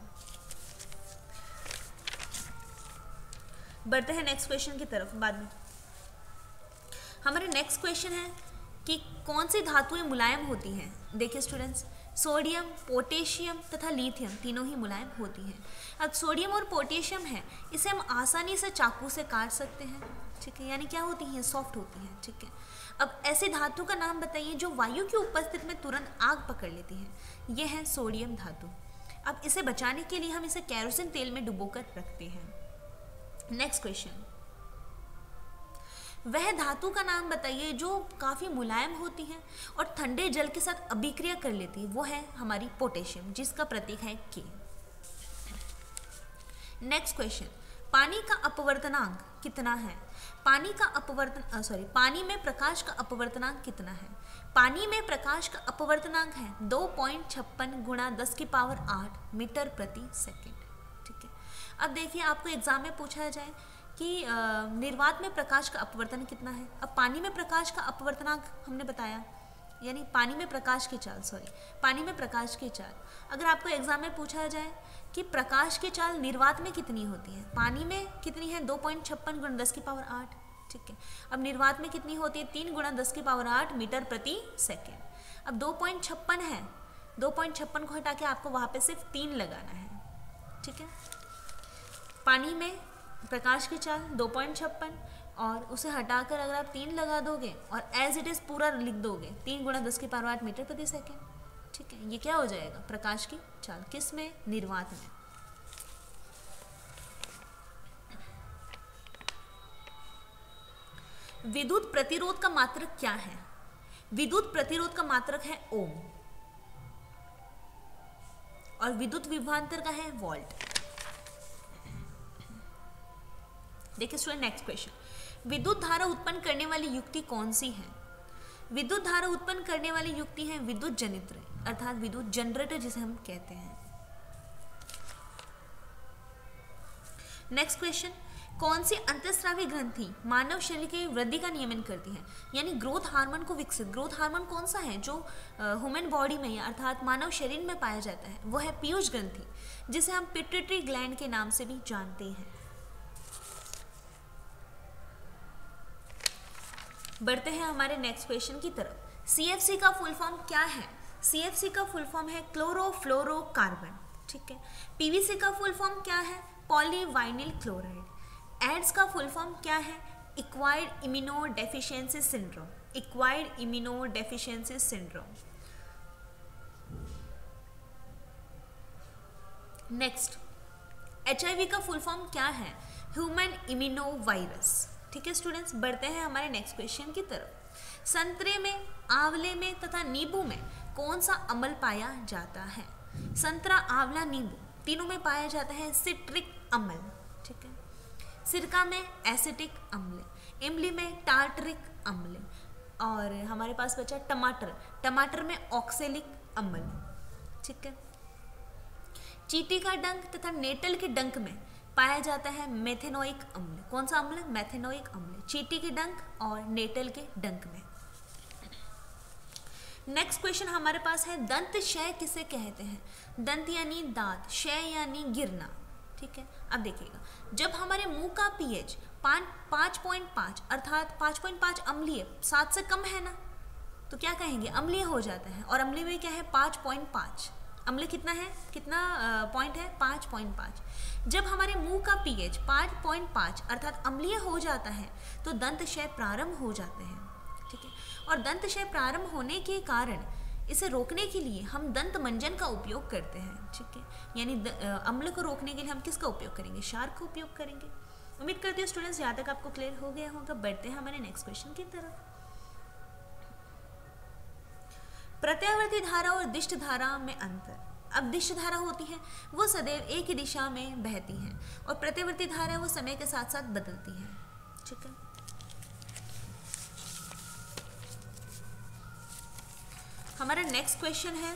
बढ़ते हैं नेक्स्ट क्वेश्चन की तरफ बाद में। हमारे नेक्स्ट क्वेश्चन है कि कौन सी धातुएं मुलायम होती हैं? देखिए स्टूडेंट्स, सोडियम, पोटेशियम तथा लिथियम तीनों ही मुलायम होती हैं। अब सोडियम और पोटेशियम है, इसे हम आसानी से चाकू से काट सकते हैं, ठीक है, यानी क्या होती हैं? सॉफ्ट होती हैं, ठीक है। अब ऐसी धातु का नाम बताइए जो वायु की उपस्थिति में तुरंत आग पकड़ लेती है। यह है सोडियम धातु। अब इसे बचाने के लिए हम इसे केरोसिन तेल में डुबोकर रखते हैं। नेक्स्ट क्वेश्चन, वह धातु का नाम बताइए जो काफ़ी मुलायम होती है और ठंडे जल के साथ अभिक्रिया कर लेती है। वो है हमारी पोटेशियम, जिसका प्रतीक है के। नेक्स्ट क्वेश्चन, पानी का अपवर्तनांक कितना है? पानी में प्रकाश का अपवर्तनांक कितना है? पानी में प्रकाश का अपवर्तनांक है 2.56 गुणा 10 की पावर 8 मीटर प्रति सेकेंड। ठीक है, अब देखिए आपको एग्जाम में पूछा जाए कि निर्वात में प्रकाश का अपवर्तन कितना है। अब पानी में प्रकाश का अपवर्तनांक हमने बताया, यानी पानी में प्रकाश की चाल। अगर आपको एग्जाम में पूछा जाए कि प्रकाश की चाल निर्वात में कितनी होती है, पानी में कितनी है 2.56 गुणा 10 की पावर 8। ठीक है, अब निर्वात में कितनी होती है 3 गुणा 10 की पावर 8 मीटर प्रति सेकेंड। अब 2.56 है, 2.56 को हटा के आपको वहाँ पे सिर्फ 3 लगाना है। ठीक है, पानी में प्रकाश की चाल 2.56 और उसे हटाकर अगर आप 3 लगा दोगे और एज इट इज़ पूरा लिख दोगे 3 गुणा 10 की पावर 8 मीटर प्रति सेकेंड। ठीक है, ये क्या हो जाएगा? प्रकाश की चाल। किस में? निर्वात में। विद्युत प्रतिरोध का मात्रक क्या है? विद्युत प्रतिरोध का मात्रक है ओम और विद्युत विभवांतर का है वोल्ट। देखिए स्टूडेंट, नेक्स्ट क्वेश्चन, विद्युत धारा उत्पन्न करने वाली युक्ति कौन सी है? विद्युत धारा उत्पन्न करने वाली युक्ति है विद्युत जनित्र, अर्थात विद्युत जनरेटर जिसे हम कहते हैं। नेक्स्ट क्वेश्चन, कौन सी अंतःस्रावी ग्रंथि मानव शरीर की वृद्धि का नियमन करती है, यानी ग्रोथ हार्मोन को विकसित। ग्रोथ हार्मोन कौन सा है जो ह्यूमन बॉडी में अर्थात मानव शरीर में पाया जाता है? वो है पीयूष ग्रंथि, जिसे हम पिट्यूटरी ग्लैंड के नाम से भी जानते हैं। बढ़ते हैं हमारे नेक्स्ट क्वेश्चन की तरफ। CFC का फुल फॉर्म क्या है? CFC का फुल फॉर्म है क्लोरोफ्लोरोकार्बन। ठीक है, PVC का फुल फॉर्म क्या है? पॉलीवाइनिल क्लोराइड। एड्स का फुल फॉर्म क्या है? Acquired immunodeficiency syndrome. Next, HIV का फुल फॉर्म क्या है? ह्यूमन इम्यूनोवायरस। ठीक है स्टूडेंट्स, बढ़ते हैं हमारे नेक्स्ट क्वेश्चन की तरफ। संतरे में, आंवले में तथा नींबू में कौन सा अम्ल पाया जाता है? संतरा, आंवला, नींबू तीनों में पाया जाता है सिट्रिक अम्ल। ठीक है, सिरका में एसिटिक अम्ल, इमली में टार्टरिक अम्ल और हमारे पास बचा टमाटर में ऑक्सेलिक अम्ल। ठीक है, चींटी का डंक तथा नेटल के डंक में पाया जाता है मेथेनोइक अम्ल। कौन सा अम्ल? मेथेनोइक अम्ल, चींटी के डंक और नेटल के डंक में। नेक्स्ट क्वेश्चन हमारे पास है, दंत क्षय किसे कहते हैं? दंत यानी दांत, क्षय यानी गिरना। ठीक है, अब देखिएगा, जब हमारे मुंह का pH 5.5 अर्थात 5.5 अम्लीय 7 से कम है ना, तो क्या कहेंगे? अम्लीय हो जाता है। और अम्लीय में क्या है? 5.5। अम्ल कितना है? कितना पॉइंट है? 5.5। जब हमारे मुंह का pH 5.5 अर्थात अम्लीय हो जाता है तो दंत क्षय प्रारंभ हो जाते हैं। ठीक है, और दंत क्षय प्रारंभ होने के कारण इसे रोकने के लिए हम दंत मंजन का उपयोग करते हैं। ठीक है, यानी अम्ल को रोकने के लिए हम किसका उपयोग करेंगे? क्षार का उपयोग करेंगे। उम्मीद करती हूँ स्टूडेंट्स यहाँ तक आपको क्लियर हो गया होगा। बढ़ते हैं हमारे नेक्स्ट क्वेश्चन की तरफ। प्रत्यावर्ती धारा और दिष्ट धारा में अंतर। अब दिष्ट धारा होती है वो सदैव एक ही दिशा में बहती है और प्रत्यावर्ती धारा वो समय के साथ साथ बदलती है। ठीक है, हमारा नेक्स्ट क्वेश्चन है,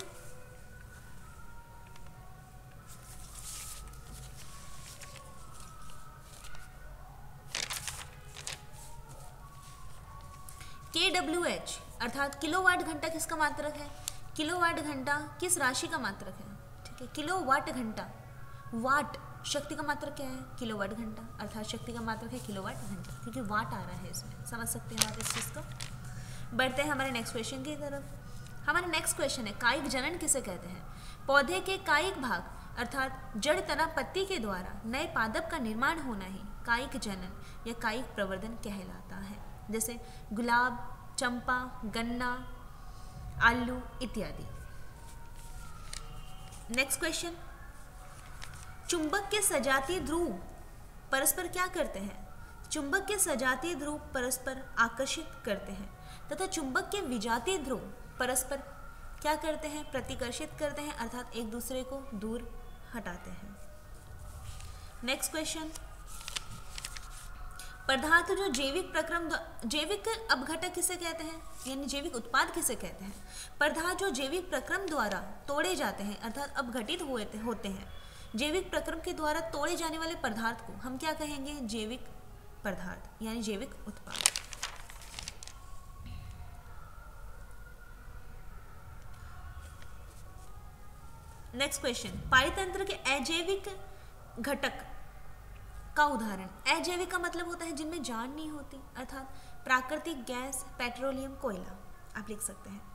kWh अर्थात किलोवाट घंटा किसका मात्रक है? किलोवाट घंटा किस राशि का मात्रक है? ठीक है, किलोवाट घंटा, वाट शक्ति का मात्रक क्या है? किलोवाट घंटा अर्थात शक्ति का मात्रक है किलोवाट घंटा, क्योंकि वाट आ रहा है इसमें, समझ सकते हैं आप इस चीज़ को। बढ़ते हैं हमारे नेक्स्ट क्वेश्चन की तरफ। हमारा नेक्स्ट क्वेश्चन है, कायिक जनन किसे कहते हैं? पौधे के कायिक भाग अर्थात जड़ तना पत्ती के द्वारा नए पादप का निर्माण होना ही कायिक जनन या कायिक प्रवर्धन कहलाता है। जैसे गुलाब, चंपा, गन्ना, आलू इत्यादि। नेक्स्ट क्वेश्चन, चुंबक के सजातीय ध्रुव परस्पर क्या करते हैं? चुंबक के सजातीय ध्रुव परस्पर आकर्षित करते हैं तथा चुंबक के विजातीय ध्रुव परस्पर क्या करते हैं, प्रतिकर्षित करते हैं, अर्थात एक दूसरे को दूर हटाते हैं। नेक्स्ट क्वेश्चन, पदार्थ जो जैविक अपघटक किसे कहते हैं, यानी जैविक उत्पाद किसे कहते हैं। पदार्थ जो जैविक प्रक्रम द्वारा तोड़े जाते हैं अर्थात अपघटित होते हैं, जैविक प्रक्रम के द्वारा तोड़े जाने वाले पदार्थ को हम क्या कहेंगे, जैविक पदार्थ यानी जैविक उत्पाद। नेक्स्ट क्वेश्चन, पारितंत्र के अजैविक घटक का उदाहरण। अजैविक का मतलब होता है जिनमें जान नहीं होती, अर्थात प्राकृतिक गैस, पेट्रोलियम, कोयला आप लिख सकते हैं।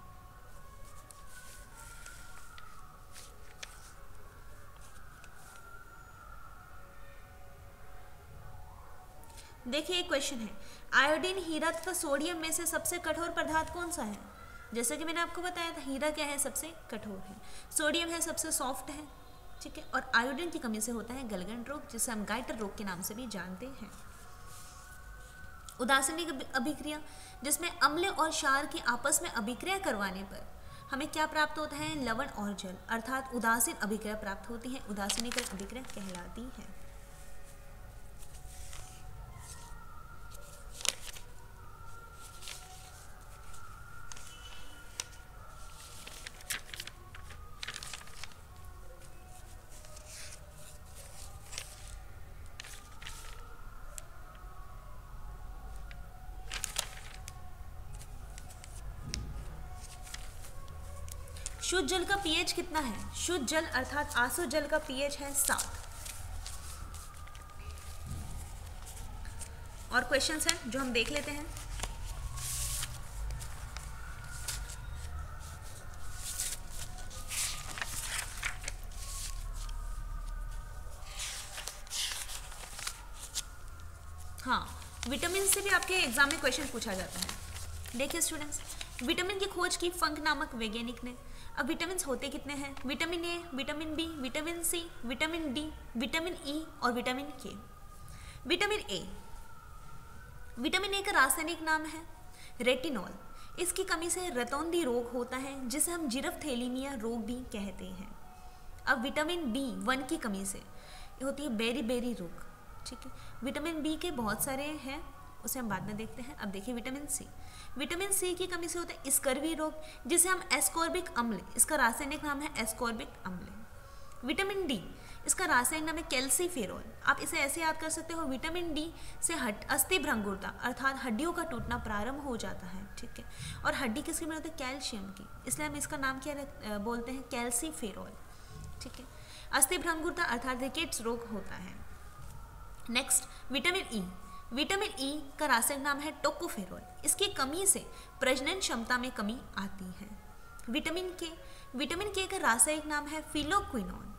देखिए एक क्वेश्चन है, आयोडीन, हीरा तथा सोडियम में से सबसे कठोर पदार्थ कौन सा है। जैसे कि मैंने आपको बताया था, हीरा क्या है, सबसे कठोर है, सोडियम है सबसे सॉफ्ट है, ठीक है, और आयोडीन की कमी से होता है गलगन रोग, जिसे हम गाइटर रोग के नाम से भी जानते हैं। उदासीनिक अभिक्रिया, जिसमें अम्ल और क्षार की आपस में अभिक्रिया करवाने पर हमें क्या प्राप्त होता है, लवण और जल, अर्थात उदासीन अभिक्रिया प्राप्त होती है, उदासीनीकरण अभिक्रिया कहलाती है। शुद्ध जल का पीएच कितना है, शुद्ध जल अर्थात आसुत जल का पीएच है 7। और क्वेश्चंस हैं जो हम देख लेते हैं। हाँ, विटामिन से भी आपके एग्जाम में क्वेश्चन पूछा जाता है। देखिए स्टूडेंट्स, विटामिन की खोज की फंक नामक वैज्ञानिक ने। अब विटामिन होते कितने हैं, vitamin A, vitamin B, vitamin C, vitamin D, vitamin E और विटामिन के। विटामिन ए का रासायनिक नाम है रेटिनॉल। इसकी कमी से रतौंधी रोग होता है, जिसे हम जिरफ्थेलिमिया रोग भी कहते हैं। अब विटामिन B1 की कमी से होती है बेरी रोग, ठीक है। विटामिन बी के बहुत सारे हैं, उसे हम बाद में देखते हैं। अब देखिए विटामिन सी की कमी से होता है स्कर्वी रोग, जिसे हम एस्कॉर्बिक अम्ल, इसका रासायनिक नाम है एस्कॉर्बिक अम्ल। विटामिन डी, इसका रासायनिक नाम है कैल्सीफेरॉल। आप इसे ऐसे याद कर सकते हो, विटामिन डी से अस्थि भंगुरता अर्थात हड्डियों का टूटना प्रारंभ हो जाता है, ठीक है। और हड्डी किसकी बनी होती है, कैल्शियम की, इसलिए हम इसका नाम क्या बोलते हैं, कैल्सीफेरॉल, ठीक है। अस्थि भंगुरता अर्थात रिकेट्स रोग होता है। नेक्स्ट विटामिन ई का रासायनिक नाम है टोकोफेरॉल। इसकी कमी से प्रजनन क्षमता में कमी आती है। विटामिन के का रासायनिक नाम है फिलोक्विनोन,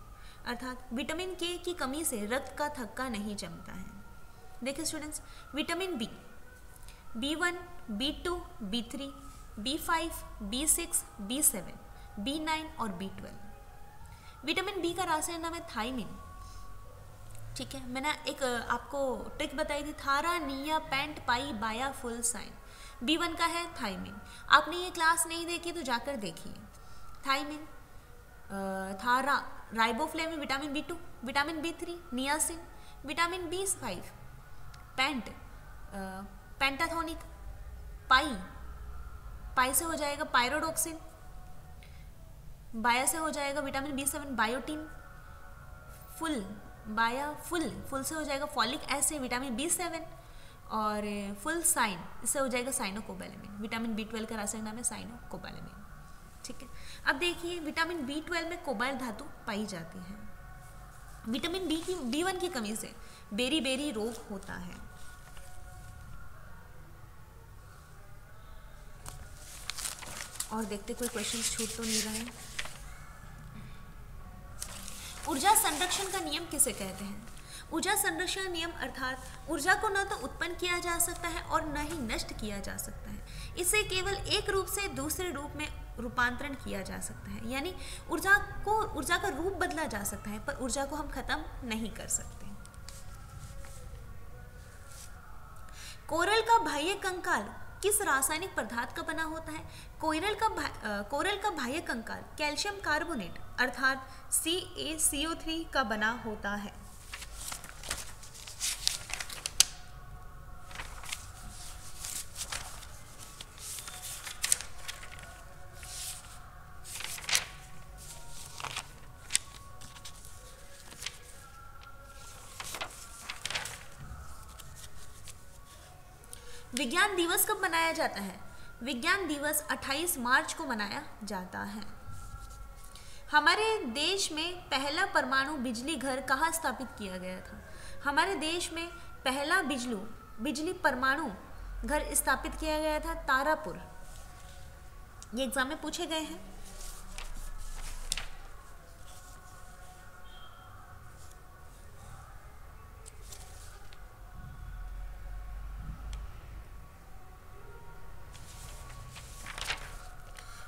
अर्थात विटामिन के की कमी से रक्त का थक्का नहीं जमता है। देखिए students, vitamin B1, B2, B3, B5, B6, B7, B9 और B12। विटामिन बी का रासायनिक नाम है थायमिन, ठीक है। मैंने एक आपको ट्रिक बताई थी, थारा निया पेंट पाई बाया फुल साइन। B1 का है थायमिन। आपने ये क्लास नहीं देखी तो जाकर देखिए। थायमिन, थारा, riboflavin, vitamin B2, vitamin B3, niacin, vitamin B5, pent, pantothenic, पाई से हो जाएगा पायरोडोक्सिन, बाया से हो जाएगा विटामिन B7 बायोटिन, फुल से हो जाएगा फॉलिक एसिड विटामिन B7, और फुल साइन, इससे हो जाएगा साइनोकोबालामिन। विटामिन B12 का रासायनिक नाम है साइनोकोबालामिन, ठीक है। अब देखिए विटामिन B12 में कोबाल्ट धातु पाई जाती है। विटामिन B1 की कमी से बेरी रोग होता है। और देखते कोई क्वेश्चन छूट तो नहीं रहा है। ऊर्जा संरक्षण का नियम किसे कहते हैं। ऊर्जा संरक्षण नियम अर्थात ऊर्जा को न तो उत्पन्न किया जा सकता है और न ही नष्ट किया जा सकता है। इसे केवल एक रूप से दूसरे रूप में रूपांतरण किया जा सकता है, यानी ऊर्जा का रूप बदला जा सकता है, पर ऊर्जा को हम खत्म नहीं कर सकते। कोरल का बाह्य कंकाल किस रासायनिक पदार्थ का बना होता है? कोरल का बाह्य कंकाल कैल्शियम कार्बोनेट अर्थात CaCO3 का बना होता है। विज्ञान दिवस कब मनाया जाता है? विज्ञान दिवस 28 मार्च को मनाया जाता है। हमारे देश में पहला परमाणु बिजली घर कहाँ स्थापित किया गया था? हमारे देश में पहला बिजली परमाणु घर स्थापित किया गया था तारापुर। ये एग्जाम में पूछे गए हैं।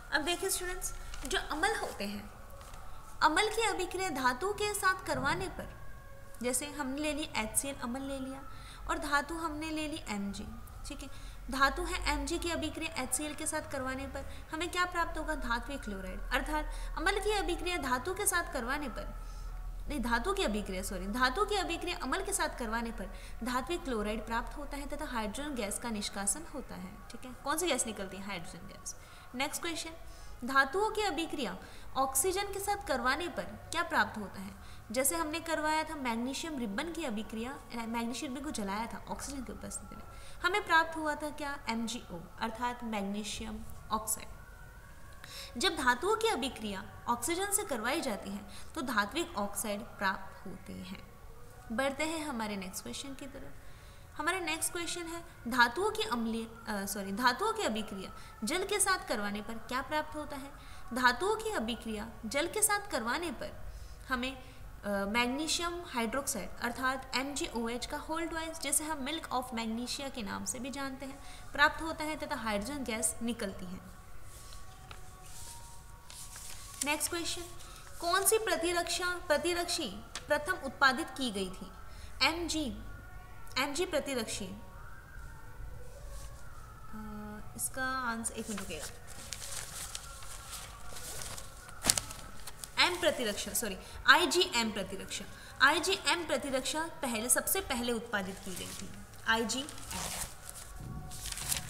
अब देखिए स्टूडेंट्स, जो अम्ल होते हैं, अम्ल की अभिक्रिया धातु के साथ करवाने पर, जैसे हमने ले ली HCl अम्ल ले लिया और धातु हमने ले ली Mg, ठीक है। धातु है Mg की अभिक्रिया HCl के साथ करवाने पर हमें क्या प्राप्त होगा? धात्विक क्लोराइड। अर्थात अम्ल की अभिक्रिया धातु के साथ करवाने पर, नहीं धातु की अभिक्रिया अम्ल के साथ करवाने पर धात्विक क्लोराइड प्राप्त होता है तथा हाइड्रोजन गैस का निष्कासन होता है, ठीक है। कौन सी गैस निकलती है? Hydrogen gas. नेक्स्ट क्वेश्चन, धातुओं की अभिक्रिया ऑक्सीजन के साथ करवाने पर क्या प्राप्त होता है? जैसे हमने करवाया था मैग्नीशियम रिबन की अभिक्रिया, मैग्नीशियम रिबन को जलाया था ऑक्सीजन की उपस्थिति में, हमें प्राप्त हुआ था क्या? MgO अर्थात मैग्नीशियम ऑक्साइड। जब धातुओं की अभिक्रिया ऑक्सीजन से करवाई जाती है तो धात्विक ऑक्साइड प्राप्त होते हैं। बढ़ते हैं हमारे नेक्स्ट क्वेश्चन की तरफ। हमारा नेक्स्ट क्वेश्चन है धातुओं की अभिक्रिया जल के साथ करवाने पर क्या प्राप्त होता है? धातुओं की अभिक्रिया जल के साथ करवाने पर हमें मैग्नीशियम हाइड्रोक्साइड अर्थात MgOH का होल ट्वाइस, जिसे हम मिल्क ऑफ मैग्नीशिया के नाम से भी जानते हैं, प्राप्त होता है तथा हाइड्रोजन गैस निकलती है। नेक्स्ट क्वेश्चन, कौन सी प्रतिरक्षी प्रथम उत्पादित की गई थी? Mg प्रतिरक्षी, इसका आंसर एक मिनट रुकेगा। IgM प्रतिरक्षा सबसे पहले उत्पादित की गई थी, IgM।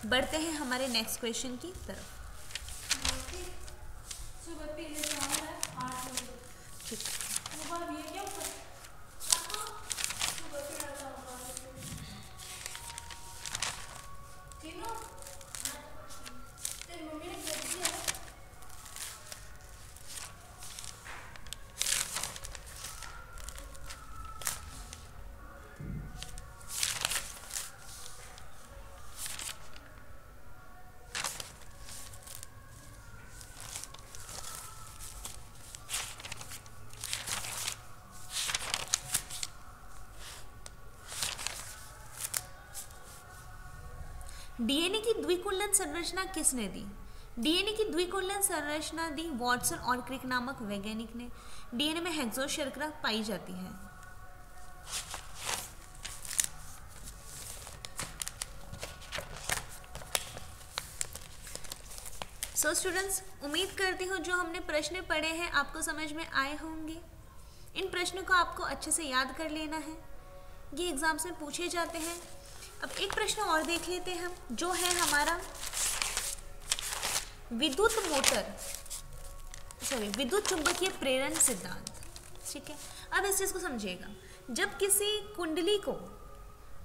बढ़ते हैं हमारे नेक्स्ट क्वेश्चन की तरफ। डीएनए की द्विकुंडन संरचना किसने दी? डीएनए की द्विकुंडन संरचना दी वॉटसन और क्रिक नामक वैज्ञानिक ने। डीएनए में हेक्सो शर्करा पाई जाती है। सो स्टूडेंट्स, उम्मीद करती हूँ जो हमने प्रश्न पढ़े हैं आपको समझ में आए होंगे। इन प्रश्नों को आपको अच्छे से याद कर लेना है, ये एग्जाम्स में पूछे जाते हैं। अब एक प्रश्न और देख लेते हैं हम, जो है हमारा विद्युत चुंबकीय प्रेरण सिद्धांत, ठीक है। अब इस चीज को समझिएगा, जब किसी कुंडली को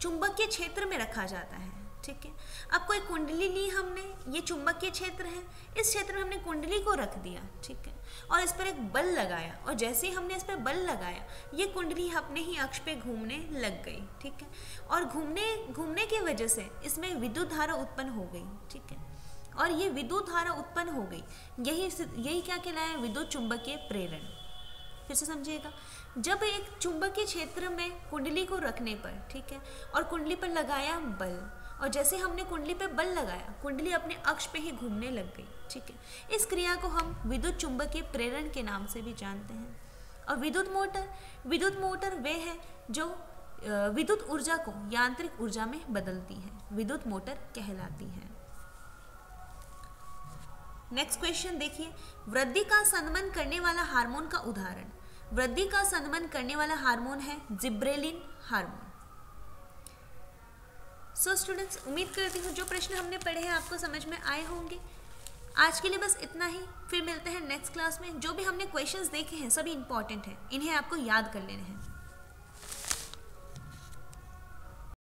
चुंबकीय क्षेत्र में रखा जाता है, ठीक है। अब कोई कुंडली ली हमने, ये चुंबकीय क्षेत्र है, इस क्षेत्र में हमने कुंडली को रख दिया, ठीक है, और इस पर एक बल लगाया, और जैसे ही हमने इस पर बल लगाया ये कुंडली अपने ही अक्ष पे घूमने लग गई, ठीक है। और घूमने की वजह से इसमें विद्युत धारा उत्पन्न हो गई, ठीक है। और ये विद्युत धारा उत्पन्न हो गई, यही क्या कहलाया? विद्युत चुंबकीय प्रेरण। फिर से समझिएगा, जब एक चुंबकीय क्षेत्र में कुंडली को रखने पर, ठीक है, और कुंडली पर लगाया बल, और जैसे हमने कुंडली पे बल लगाया कुंडली अपने अक्ष पे ही घूमने लग गई, ठीक है। इस क्रिया को हम विद्युत चुंबकीय प्रेरण के नाम से भी जानते हैं। और विद्युत मोटर वे है जो विद्युत ऊर्जा को यांत्रिक ऊर्जा में बदलती है, विद्युत मोटर कहलाती है। नेक्स्ट क्वेश्चन देखिए, वृद्धि का संदमन करने वाला हार्मोन का उदाहरण। वृद्धि का संदमन करने वाला हार्मोन है जिब्रेलिन हार्मोन। सो स्टूडेंट्स, उम्मीद करती हूँ जो प्रश्न हमने पढ़े हैं आपको समझ में आए होंगे। आज के लिए बस इतना ही, फिर मिलते हैं नेक्स्ट क्लास में। जो भी हमने क्वेश्चंस देखे हैं सभी इंपॉर्टेंट हैं, इन्हें आपको याद कर लेने हैं।